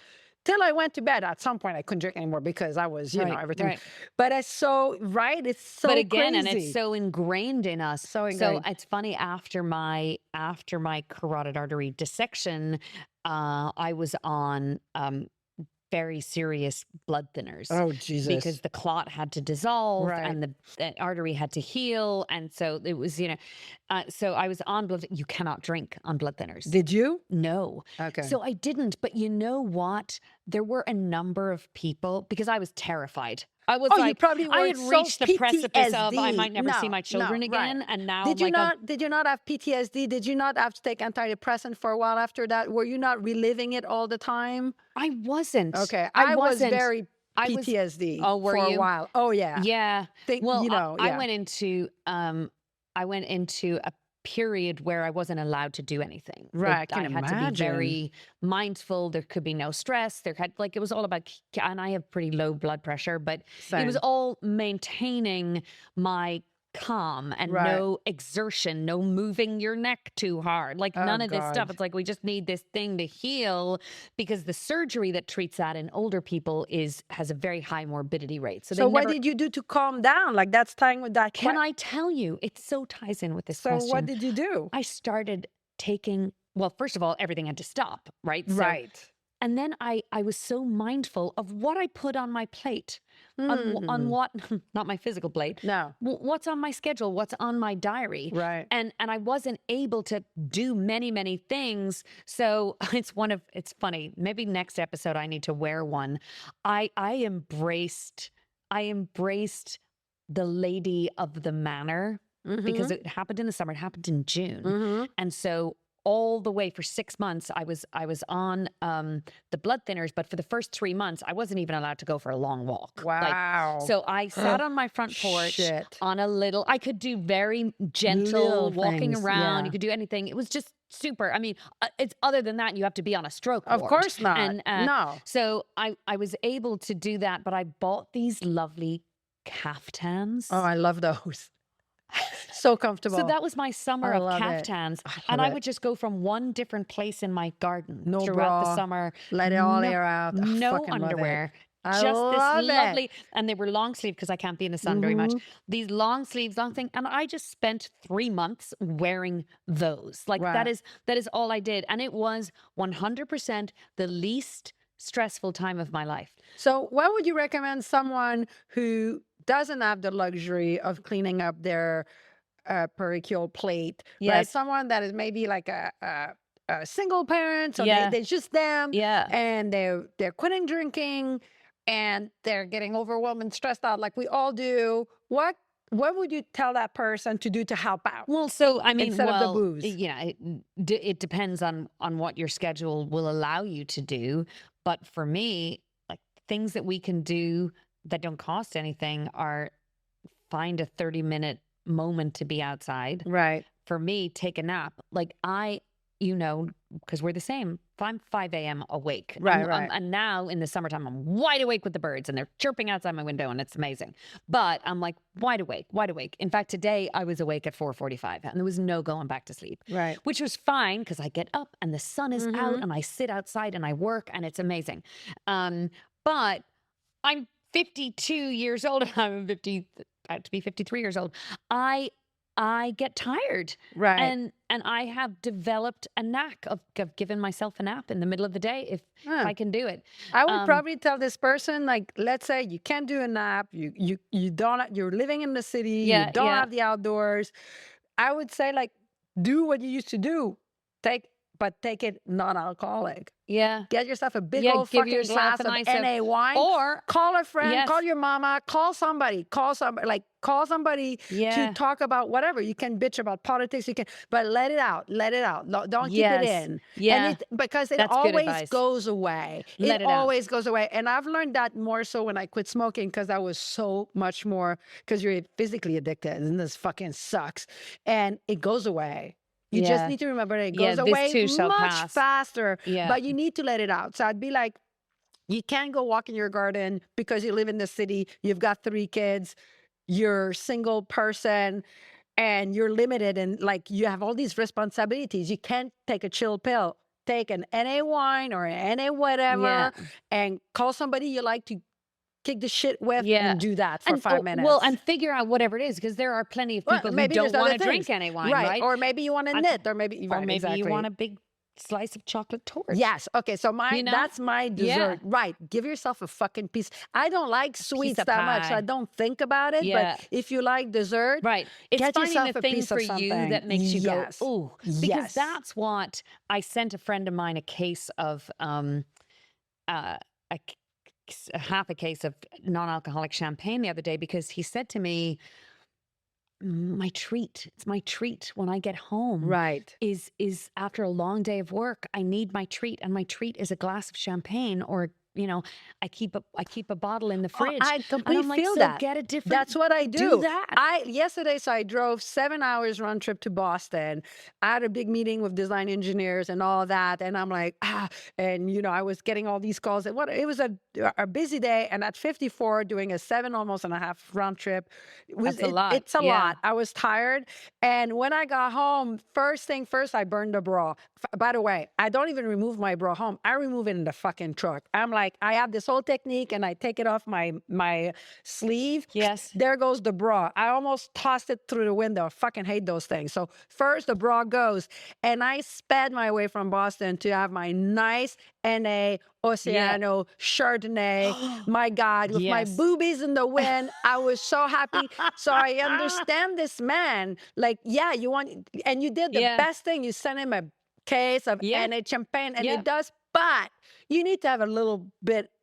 till I went to bed. At some point I couldn't drink anymore because I was, everything. Right. But it's so, right? It's so But again, and it's crazy. so ingrained in us. So So ingrained. it's funny, after my carotid artery dissection, I was on very serious blood thinners Oh, because Jesus. the clot had to dissolve Right. and the artery had to heal. And so it was, so I was on you cannot drink on blood thinners. Did you? No. Okay. So I didn't. But you know what? There were a number of people, because I was terrified. I was Oh, you like, probably I were had so reached the precipice of I PTSD. might never see No, my children no, right. again. And now Did I'm you like, not have PTSD? Did you not have to take antidepressant for a while after that? Were you not reliving it all the time? I wasn't. Okay. I I was wasn't. very I was. PTSD Oh, were for a you? while. Oh yeah. Yeah. Think Well, I yeah. went into a period where I wasn't allowed to do anything. Right, I can had to be imagine. very mindful. There could be no stress. It was all about, and I have pretty low blood pressure, but it was Same. all maintaining my calm and Right. no exertion, no moving your neck too hard. Like Oh none of this stuff. God. It's like we just need this thing to heal, because the surgery that treats that in older people has a very high morbidity rate. So So they what never. did you do to calm down? Like that's tying with that. Can I tell you? It so ties in with this So question. what did you do? I started taking, well, first of all, everything had to stop, right? So, Right. and then I was so mindful of what I put on my plate, on what, not my physical plate, No. what's on my schedule, what's on my diary. Right. And I wasn't able to do many things. So it's funny. Maybe next episode I need to wear one. I embraced the lady of the manor, because it happened in the summer. It happened in June. Mm-hmm. And so all the way for 6 months, I was on the blood thinners, but for the first 3 months, I wasn't even allowed to go for a long walk. Wow. So I sat on my front porch Shit. on I could do very gentle Little walking things, around. yeah. You could do anything. It was just super. I mean, it's other than that, you have to be on a stroke Of ward. course not. And No. so I was able to do that, but I bought these lovely caftans. Oh, I love those. So comfortable. So that was my summer I of love it. caftans. I And love I it. would just go from one different place in my garden No throughout the bra, summer. let it all No- air out. I No fucking love it. underwear. I Just love this it. lovely, and they were long sleeve because I can't be in the sun very much. Mhm. These long sleeves, long thing, and I just spent 3 months wearing those. Like Wow. that is all I did, and it was 100% the least stressful time of my life. So what would you recommend someone who doesn't have the luxury of cleaning up their perichial plate, right? Yes. Someone that is maybe like single parents, so Yeah. they're just them, Yeah. and they're quitting drinking, and they're getting overwhelmed and stressed out like we all do. What would you tell that person to do to help out Well, so I mean, instead of the well, booze? it depends on what your schedule will allow you to do. But for me, like things that we can do that don't cost anything are find a 30-minute moment to be outside. Right. For me, take a nap. Like because we're the same. If I'm 5 a.m. awake, Right. and now in the summertime, I'm wide awake with the birds and they're chirping outside my window and it's amazing. But I'm like wide awake, wide awake. In fact, today I was awake at 4:45 and there was no going back to sleep, Right. which was fine because I get up and the sun is out and I sit outside and I work and it's amazing. But I'm 52 years old. I'm about to be 53 years old. I get tired. Right. And I have developed a knack of giving myself a nap in the middle of the day if I can do it. I would probably tell this person, like, let's say you can't do a nap, you don't, you're living in the city, you don't have the outdoors. I would say, like, do what you used to do. Take it non-alcoholic. Yeah. Get yourself a big Yeah, old give fucking yourself glass a of nice NA wine. or call a friend, Yes. call your mama, call somebody Yeah. to talk about whatever. You can bitch about politics, but let it out. Don't keep it Yes. in. Yeah. And because it That's good always advice. goes away. Let it out. always goes away. And I've learned that more so when I quit smoking, because I was so much more, because you're physically addicted and this fucking sucks. And it goes away. You just need to remember that it goes away this too shall much pass. faster, Yeah. but you need to let it out. So I'd be like, you can't go walk in your garden because you live in the city. You've got 3 kids. You're a single person and you're limited, and like you have all these responsibilities. You can't take a chill pill. Take an NA wine or an NA whatever and call somebody you like to kick the shit with and do that for 5 minutes. Well, and figure out whatever it is, because there are plenty of people who maybe don't there's want other to drink things. any wine, right? Or maybe you want to knit, or maybe you want a big slice of chocolate torte. Yes. Okay. So that's my dessert. Right. Give yourself a fucking piece. I don't like sweets that much, so I don't think about it. Yeah. But if you like dessert, right, it's get finding yourself the a thing piece for of you something. that makes you go, ooh, because Yes. that's what I sent a friend of mine a case of half a case of non-alcoholic champagne the other day, because he said to me, it's my treat when I get home. Right. Is after a long day of work, I need my treat, and my treat is a glass of champagne, or I keep a bottle in the fridge. I completely feel that. Get a different. That's what I do. that. Yesterday, so I drove 7 hours round trip to Boston. I had a big meeting with design engineers and all that, and I'm like, and I was getting all these calls. It was a busy day, and at 54, doing a 7 almost and a half round trip, That's a lot. It's a lot. I was tired, and when I got home, first thing first, I burned the bra. By the way, I don't even remove my bra home. I remove it in the fucking truck. I'm like, I have this whole technique, and I take it off my sleeve. Yes. There goes the bra. I almost tossed it through the window. I fucking hate those things. So first the bra goes, and I sped my way from Boston to have my nice NA Oceano Chardonnay. My God, with my boobies in the wind, I was so happy. So I understand this man. Like, you want, and you did the best thing. You sent him a case of NA champagne, and it does. But you need to have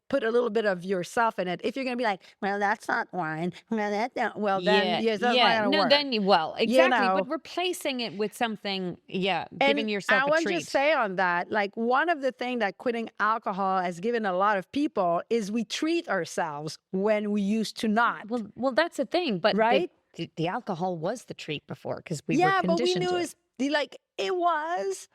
put a little bit of yourself in it. If you're going to be like, well, that's not wine. Well, that's not. Well, then that's not going to work. Then exactly. But replacing it with something, giving yourself a treat. I want to say on that, like, one of the things that quitting alcohol has given a lot of people is we treat ourselves when we used to not. Well, that's the thing. But right, the alcohol was the treat before, because we were conditioned but we knew it was,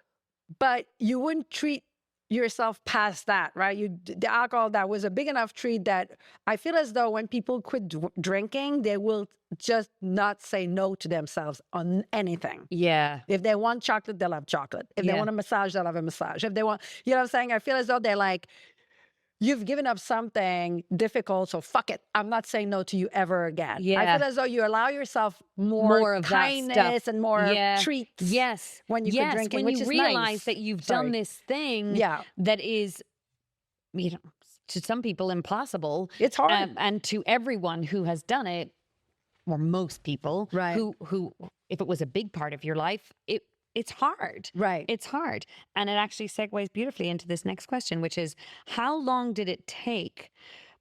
but you wouldn't treat yourself past that, right? The alcohol, that was a big enough treat that I feel as though when people quit drinking, they will just not say no to themselves on anything. Yeah. If they want chocolate, they'll have chocolate. If they want a massage, they'll have a massage. If they want, you know what I'm saying? I feel as though they're like, you've given up something difficult, so fuck it. I'm not saying no to you ever again. Yeah. I feel as though you allow yourself more of kindness and more treats. Yes. When you quit drinking, when which you is realize nice. that you've done this thing that is, to some people impossible. It's hard. And to everyone who has done it, or most people, right, who if it was a big part of your life, it's hard. Right. It's hard. And it actually segues beautifully into this next question, which is how long did it take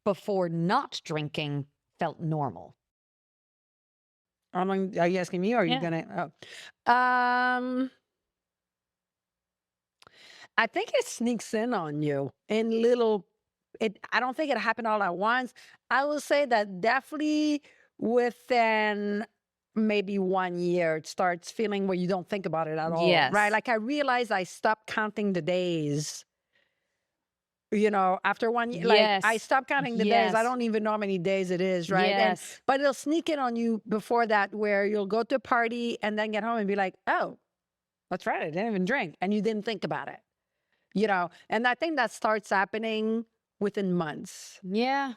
before not drinking felt normal? How long are you asking me, or are you Yeah. gonna? Oh. I think it sneaks in on you in little. I don't think it happened all at once. I will say that definitely within maybe 1 year, it starts feeling where you don't think about it at all, right? Yes. Like I realized I stopped counting the days. After 1 year, like I Yes. stopped counting the days. I Yes. don't even know how many days it is, right? Yes. But it'll sneak in on you before that, where you'll go to a party and then get home and be like, oh, that's right, I didn't even drink, and you didn't think about it. And I think that starts happening within months, Yeah.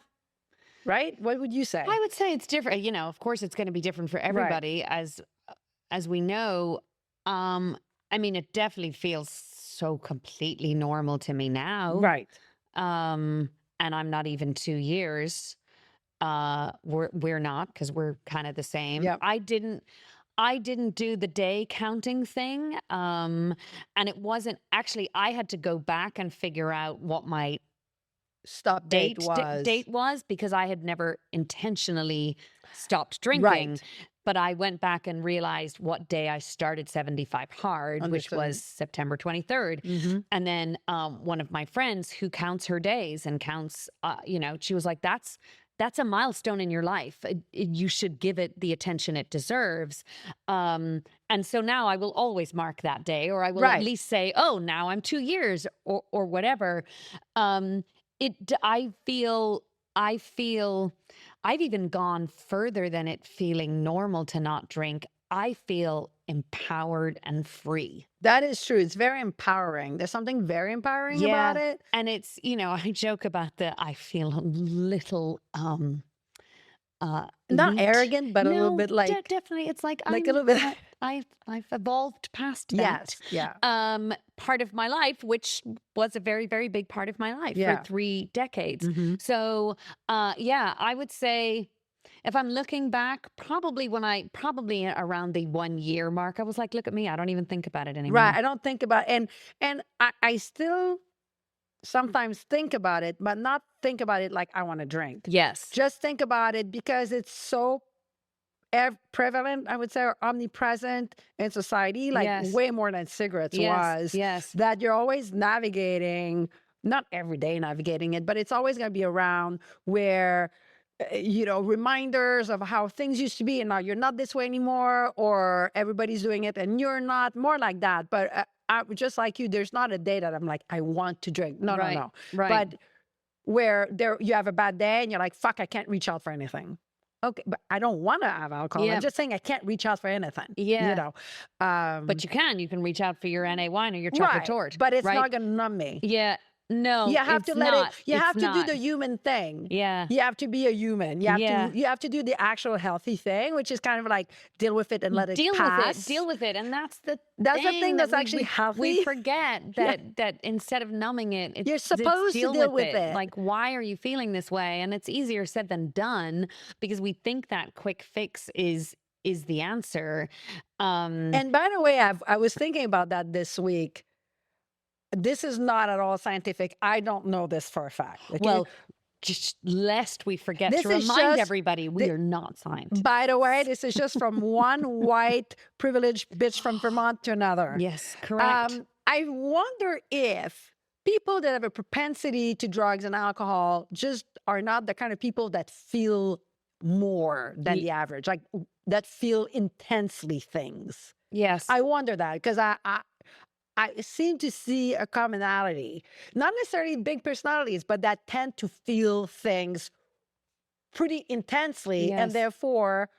right? What would you say? I would say it's different. Of course it's going to be different for Right. everybody as we know. I mean, it definitely feels so completely normal to me now. Right. And I'm not even 2 years. We're not, because we're kind of the same. Yep. I didn't do the day counting thing. And it wasn't actually, I had to go back and figure out what my Stop date was. date was, because I had never intentionally stopped drinking. Right. But I went back and realized what day I started 75 hard, which Understood. was September 23rd. Mhm. And then one of my friends who counts her days and counts, she was like, that's a milestone in your life. You should give it the attention it deserves. And so now I will always mark that day, or I will Right. at least say, oh, now I'm 2 years or whatever. I feel I've even gone further than it feeling normal to not drink. I feel empowered and free. That is true. It's very empowering. There's something very empowering Yeah. about it. And it's, I joke about I feel a little Not neat. arrogant, but a little No, bit like definitely. It's like a little bit. I've evolved past that. Yes. Yeah. Part of my life, which was a very, very big part of my life Yeah. for 3 decades. Mhm. So, I would say if I'm looking back, probably around the 1 year mark, I was like, look at me, I don't even think about it anymore. Right. I don't think about and I still sometimes think about it, but not think about it like I want to drink. Yes. Just think about it because it's so prevalent, I would say, or omnipresent in society, like Yes. way more than cigarettes Yes. was. Yes. That you're always navigating, not every day navigating it, but it's always going to be around where, reminders of how things used to be and now you're not this way anymore, or everybody's doing it and you're not, more like that. But just like you, there's not a day that I'm like, I want to drink. No, Right. no. Right. But where you have a bad day and you're like, fuck, I can't reach out for anything. Okay, but I don't want to have alcohol. Yeah. I'm just saying I can't reach out for anything. Yeah. But But you can reach out for your NA wine or your chocolate right, tort. but it's right? not going to numb me. Yeah. No. You have it's to let not. it. You It's have to do not. the human thing. Yeah. You have to be a human. You have Yeah. to. You have to do the actual healthy thing, which is kind of like deal with it and let it Deal pass. with it. Deal with it. And that's the thing that's that actually healthy. We forget that instead of numbing it, You're supposed to deal with it. Like, why are you feeling this way? And it's easier said than done, because we think that quick fix is the answer. And by the way, I was thinking about that this week. This is not at all scientific. I don't know this for a fact. Okay? Well, just lest we forget This to is remind just everybody, we are not scientists. By the way, this is just from one white privileged bitch from Vermont to another. Yes, correct. I wonder if people that have a propensity to drugs and alcohol just are not the kind of people that feel more than the average, like that feel intensely things. Yes. I wonder that because I seem to see a commonality, not necessarily big personalities, but that tend to feel things pretty intensely. Yes. And therefore,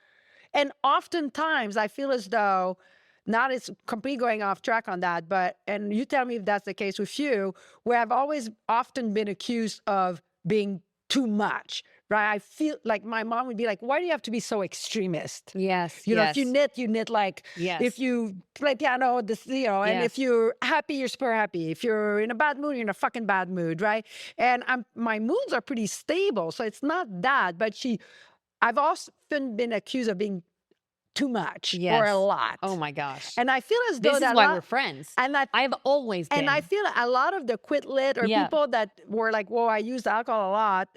and oftentimes I feel as though, not it's completely going off track on that, but, and you tell me if that's the case with you, where I've always often been accused of being too much, right? I feel like my mom would be like, why do you have to be so extremist? Yes. You know, yes. if you knit like, Yes. if you play piano, and Yes. if you're happy, you're super happy. If you're in a bad mood, you're in a fucking bad mood, right? And my moods are pretty stable, so it's not that. But I've often been accused of being too much or a Yes. lot. Oh my gosh. And I feel as though This is that why we're friends. and that I've always been. and I feel a lot of the quit lit or Yeah. people that were like, "Whoa, I used alcohol a lot,"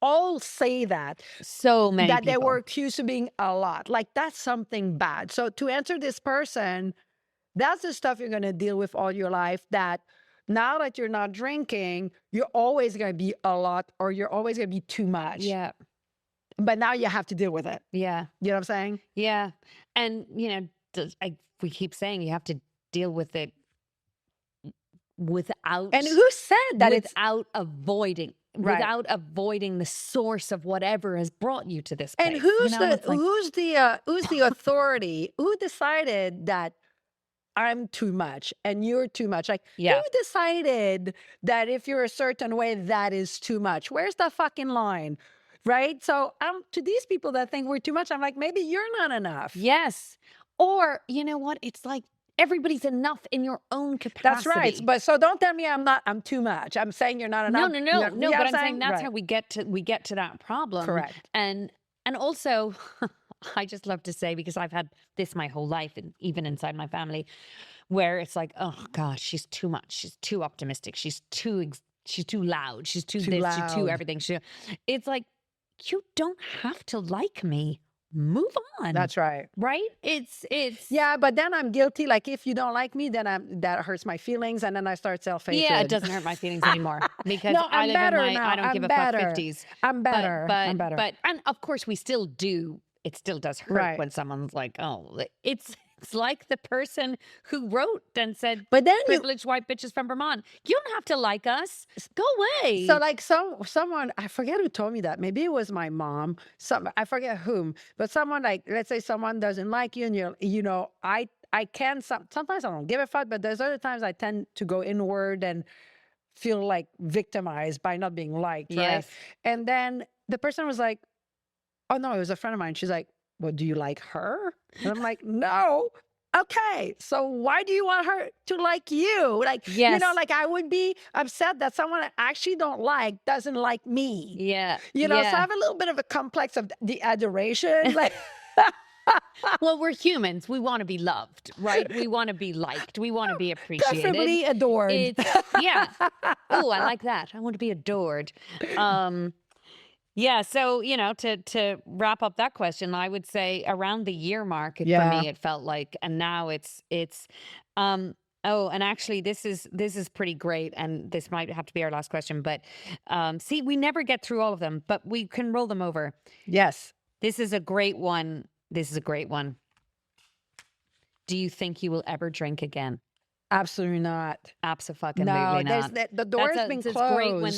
all say that So many that they people. were accused of being a lot. Like that's something bad. So to answer this person, that's the stuff you're going to deal with all your life. That now that you're not drinking, you're always going to be a lot, or you're always going to be too much. Yeah. But now you have to deal with it. Yeah. You know what I'm saying? Yeah. And, we keep saying you have to deal with it without. And who said that it's without avoiding. Right. Without avoiding the source of whatever has brought you to this place. and who's It's like, who's the authority? Who decided that I'm too much and you're too much? Like Yeah. who decided that if you're a certain way that is too much? Where's the fucking line? Right? So to these people that think we're too much, I'm like, maybe you're not enough. Yes. Or, you know what? It's like everybody's enough in your own capacity. That's right. But so don't tell me I'm too much. I'm saying you're not No, enough. no, You no, know no. what But I'm saying that's Right. how we get to that problem. Correct. And also, I just love to say, because I've had this my whole life, and even inside my family, where it's like, oh gosh, she's too much. She's too optimistic. She's too loud. She's too this. She's too loud. everything. It's like, you don't have to like me. Move on. That's right. Right? It's Yeah, but then I'm guilty. Like if you don't like me, then that hurts my feelings, and then I start self-hatred. yeah, it doesn't hurt my feelings anymore because No, I I'm live in better my now. I don't I'm give a better. fuck 50s. I'm better. I'm better. But and of course we still do. It still does hurt Right. when someone's like, oh, it's like the person who wrote and said, But then privileged white bitches from Vermont. You don't have to like us. Go away. so like someone, I forget who told me that. Maybe it was my mom. I forget whom, but someone, like, let's say someone doesn't like you, and I can sometimes I don't give a fuck, but there's other times I tend to go inward and feel like victimized by not being liked. Right. Yes. And then the person was like, oh no, it was a friend of mine. She's like, well, do you like her? And I'm like, no. Okay, so why do you want her to like you? Like, Yes. like I would be upset that someone I actually don't like doesn't like me. Yeah. So I yeah. have a little bit of a complex of the adoration. Like, Well, we're humans. We want to be loved, right? We want to be liked. We want to be appreciated. preferably adored. Yeah. Oh, I like that. I want to be adored. Yeah. So, to wrap up that question, I would say around the year mark, for Yeah. me, it felt like, and now it's, oh, and actually this is pretty great. And this might have to be our last question, but, see, we never get through all of them, but we can roll them over. Yes. This is a great one. Do you think you will ever drink again? Absolutely not. Absolutely No, not. the door has been It's closed. great when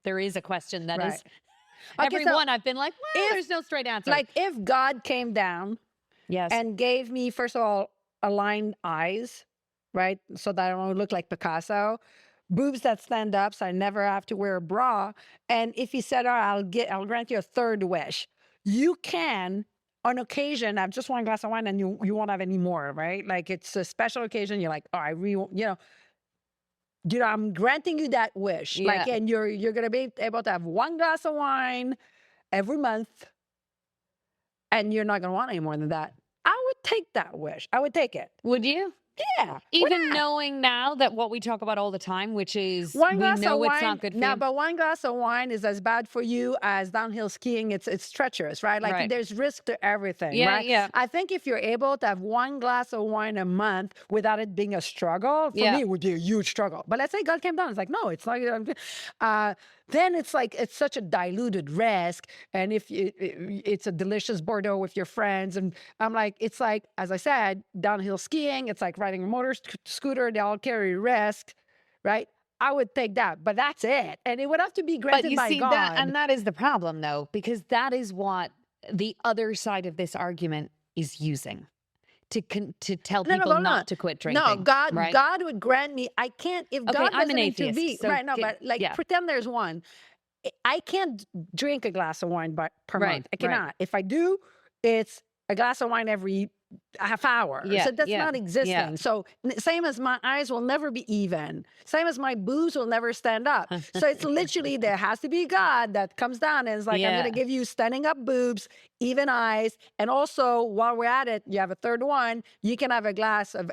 there is a question that Right. is Okay, every so one. I've been like, well, if- there's no straight answer. Like if God came down yes, and gave me, first of all, aligned eyes, right? So that I don't look like Picasso, boobs that stand up so I never have to wear a bra. And if he said, all right, I'll grant you a third wish. You can, on occasion, have just one glass of wine and you won't have any more, right? Like it's a special occasion. You're like, oh, I really, I'm granting you that wish. Like, Yeah. and you're gonna be able to have one glass of wine every month, and you're not gonna want any more than that. I would take that wish. I would take it. would you? Yeah. why Even not? knowing now that what we talk about all the time, which is One we glass know of it's wine, not good for no, you. but one glass of wine is as bad for you as downhill skiing. It's treacherous, right? Like Right. there's risk to everything, Yeah, right? yeah. I think if you're able to have one glass of wine a month without it being a struggle, for Yeah. me, it would be a huge struggle. But let's say God came down, it's like, no, it's not. Then it's like it's such a diluted risk, and if it's a delicious Bordeaux with your friends, and I'm like, it's like, as I said, downhill skiing. It's like riding a motor scooter. They all carry risk, right? I would take that, but that's it, and it would have to be But granted you by see God. that, and that is the problem, though, because that is what the other side of this argument is using to tell No, people no. not to quit drinking. No, God, right? God would grant me. I can't if Okay, God I'm doesn't an atheist, intervene. so Right? No, get- but like yeah. pretend there's one. I can't drink a glass of wine per Right, month. I right. cannot. If I do, it's a glass of wine every a half hour. Yeah, So that's yeah, not existing. yeah. So same as my eyes will never be even. Same as my boobs will never stand up. So it's literally there has to be God that comes down and is like, I'm Yeah. going to give you standing up boobs, even eyes. And also, while we're at it, you have a third one. You can have a glass of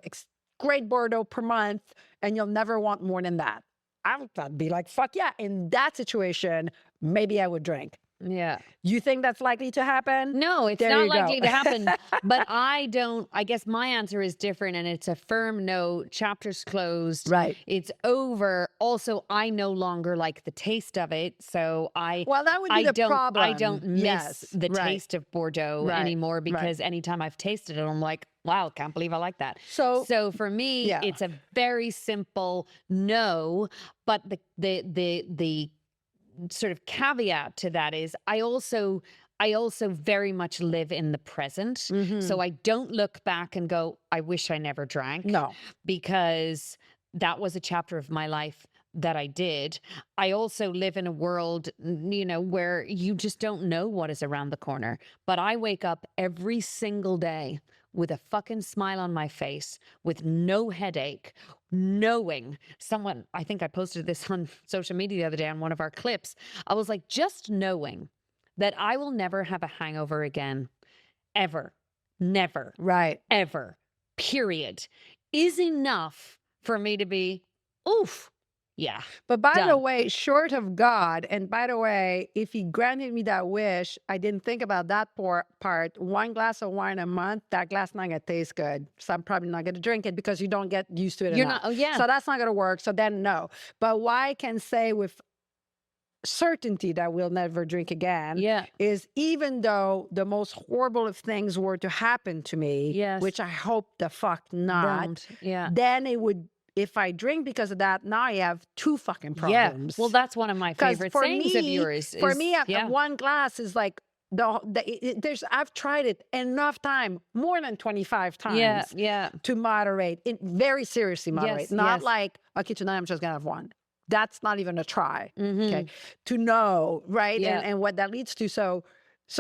great Bordeaux per month, and you'll never want more than that. I'd be like, fuck yeah. In that situation, maybe I would drink. Yeah. You think that's likely to happen? No, it's There not you go. likely to happen. But I guess my answer is different, and it's a firm no. Chapter's closed. Right. It's over. Also, I no longer like the taste of it. So Well, that would be the problem. I don't miss Yes, the right. taste of Bordeaux Right, anymore right. because anytime I've tasted it, I'm like, wow, can't believe I like that. So For me, yeah. it's a very simple no. But the sort of caveat to that is I also very much live in the present. So I don't look back and go, I wish I never drank. No. Because that was a chapter of my life that I did. I also live in a world, where you just don't know what is around the corner. But I wake up every single day with a fucking smile on my face, with no headache, knowing someone, I think I posted this on social media the other day on one of our clips. I was like, just knowing that I will never have a hangover again, ever, never, Right. ever, period, is enough for me to be, oof, yeah. But by the Done. way, short of God, and by the way, if he granted me that wish, I didn't think about that part. One glass of wine a month, that glass not gonna taste good. So I'm probably not gonna drink it because you don't get used to it You're enough. not, oh yeah. So that's not gonna work. So then no. But what I can say with certainty that we'll never drink again Yeah. is even though the most horrible of things were to happen to me, Yes. which I hope the fuck not, Don't. Yeah. then it would, if I drink because of that, now I have two fucking problems. Yeah. Well, that's one of my 'Cause favorite for sayings of me- yours. For is- me, yeah. one glass is like I've tried it enough time, more than 25 times, Yeah. Yeah. to moderate it, very seriously moderate. Yes, Not yes. like, okay, tonight I'm just gonna have one. That's not even a try. Mhm. Okay, to know, right, Yeah. and what that leads to. So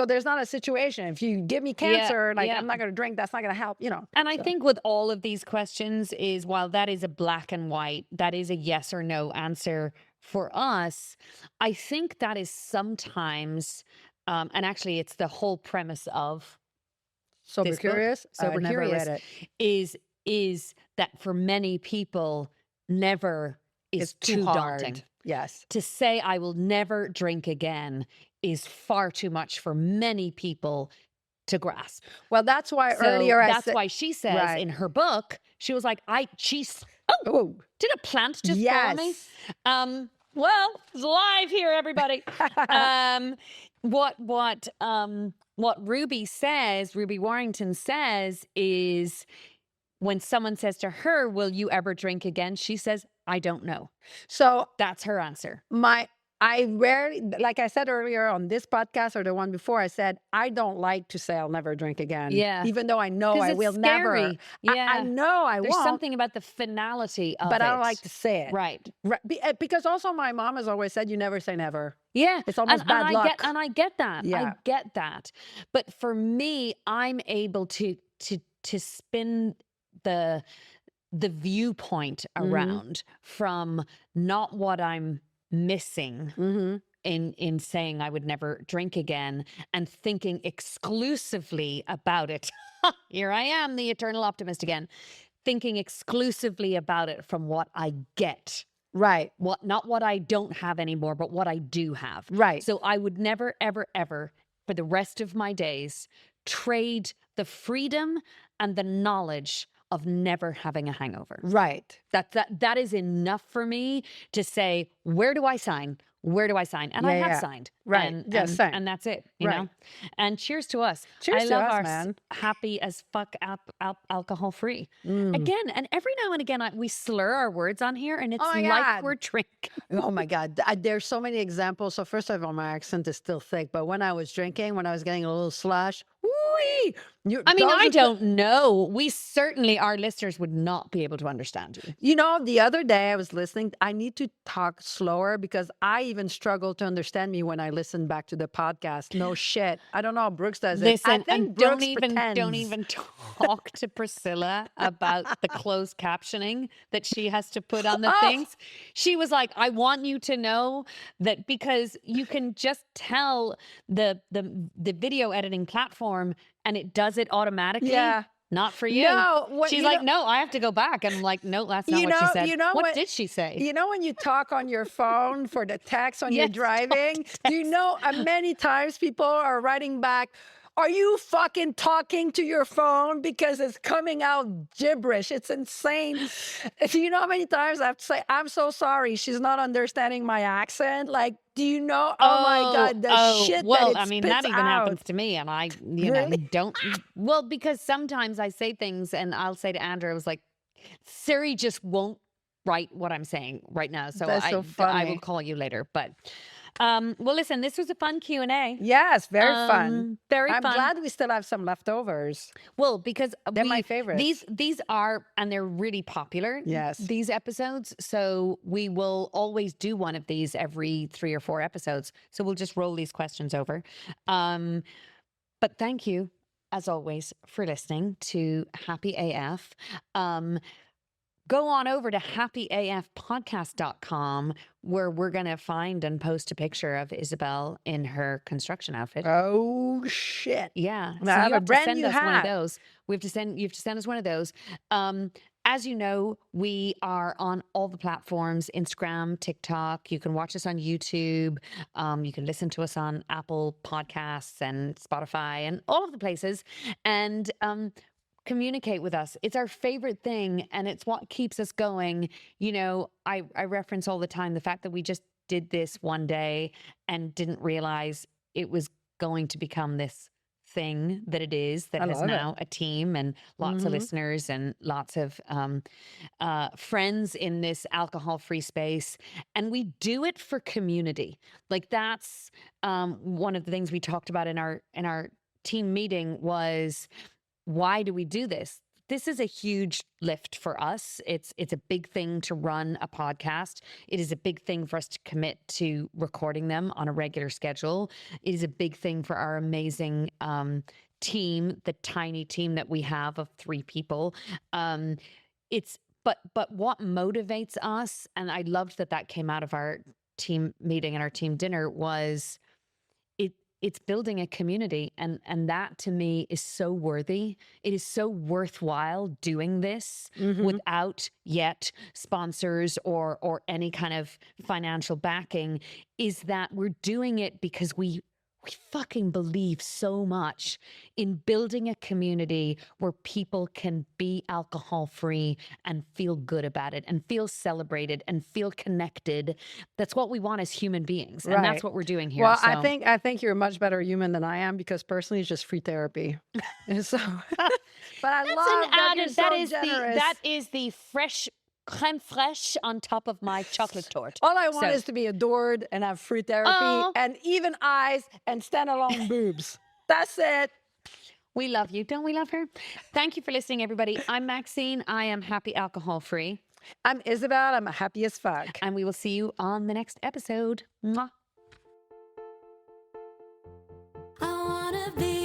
there's not a situation. If you give me cancer, like yeah. I'm not gonna drink. That's not gonna help. And I so. think with all of these questions is while that is a black and white, that is a yes or no answer for us. I think that is sometimes, and actually it's the whole premise of Sober this book, Curious. Sober I never Curious, read it. is that for many people, never is It's too hard. daunting. Yes. To say I will never drink again is far too much for many people to grasp. Well, that's why So earlier I that's said. why she says Right. in her book, she was like, Oh, did a plant just follow me? yes. Well, it's live here, everybody. What Ruby Warrington says is when someone says to her, will you ever drink again? She says, I don't know. So That's her answer. I rarely, like I said earlier on this podcast or the one before, I said, I don't like to say I'll never drink again. Yeah. Even though I know 'Cause I it's will never. scary. Yeah. I know I There's won't. something about the finality of but it. I don't like to say it. Right. Because also my mom has always said, you never say never. Yeah. It's almost bad I luck. I get that. Yeah. I get that. But for me, I'm able to spin the viewpoint around from not what I'm missing Mm-hmm. in saying I would never drink again and thinking exclusively about it. Here I am, the eternal optimist again, thinking exclusively about it from what I get. Right. Not what I don't have anymore, but what I do have. Right. So I would never, ever, ever, for the rest of my days, trade the freedom and the knowledge of never having a hangover. Right. That is enough for me to say, where do I sign? Where do I sign? And I Yeah, have yeah. signed. Right. And, Yeah, and, same. and that's it, you Right. know? And cheers to us. Cheers I to love us, our man. happy as fuck alcohol free. Mm. Again, and every now and again, we slur our words on here and it's Oh my like God. we're drinking. Oh my God. There's so many examples. So first of all, my accent is still thick, but when I was drinking, when I was getting a little slush, woo I mean, those I are don't know. We certainly, our listeners would not be able to understand you. You know, the other day I was listening. I need to talk slower because I even struggle to understand me when I listen back to the podcast. No shit. I don't know how Brooks does it. I Listen, think and Brooks don't pretends. even talk to Priscilla about the closed captioning that she has to put on the Oh, things. She was like, I want you to know that, because you can just tell the video editing platform and it does it automatically. yeah. Not for you. No, what She's like, no, I have to go back. And I'm like, no, that's not what she said. you know What what did she say? you know when you talk on your phone for the text when you're Yes, talk to driving? Do you text. know many times people are writing back, are you fucking talking to your phone? Because it's coming out gibberish. It's insane. Do you know how many times I have to say, I'm so sorry, she's not understanding my accent? Like, do you know? Oh my God, the shit that Well, it I mean, spits that even out. happens to me. And I, Really? don't, well, because sometimes I say things and I'll say to Andrew, I was like, Siri just won't write what I'm saying right now. So That's so I will funny. call you later. But, well, listen, this was a fun Q&A. Yes, very fun. Very I'm fun. glad we still have some leftovers. Well, because They're my favorites. these are, and they're really popular. Yes. These episodes. So we will always do one of these every 3 or 4 episodes. So we'll just roll these questions over. But thank you, as always, for listening to Happy AF. Go on over to happyafpodcast.com, where we're going to find and post a picture of Isabelle in her construction outfit. Oh, shit. Yeah. I So have you a have to brand send new us one of hat. those. You have to send us one of those. As you know, we are on all the platforms, Instagram, TikTok. You can watch us on YouTube. You can listen to us on Apple Podcasts and Spotify and all of the places. And communicate with us. It's our favorite thing, and it's what keeps us going. I reference all the time the fact that we just did this one day and didn't realize it was going to become this thing that it is, that I has love it. now a team and lots of Mhm. listeners and lots of friends in this alcohol-free space. And we do it for community. Like, that's one of the things we talked about in our team meeting was, why do we do this? This is a huge lift for us. It's a big thing to run a podcast. It is a big thing for us to commit to recording them on a regular schedule. It is a big thing for our amazing team, the tiny team that we have of 3 people. But what motivates us, and I loved that came out of our team meeting and our team dinner, was it's building a community, and that to me is so worthy. It is so worthwhile doing this Mhm. without yet sponsors or any kind of financial backing, is that we're doing it because we fucking believe so much in building a community where people can be alcohol free and feel good about it and feel celebrated and feel connected. That's what we want as human beings. And that's Right. what we're doing here. Well, So I think you're a much better human than I am, because personally it's just free therapy. And so, but I that's love an that you're added, so generous. that is the fresh creme fraiche on top of my chocolate torte. All I want So- is to be adored and have free therapy Oh. and even eyes and standalone boobs. That's it. We love you. Don't we love her? Thank you for listening, everybody. I'm Maxine. I am happy alcohol free. I'm Isabelle. I'm happy as fuck. And we will see you on the next episode. Mwah. I wanna be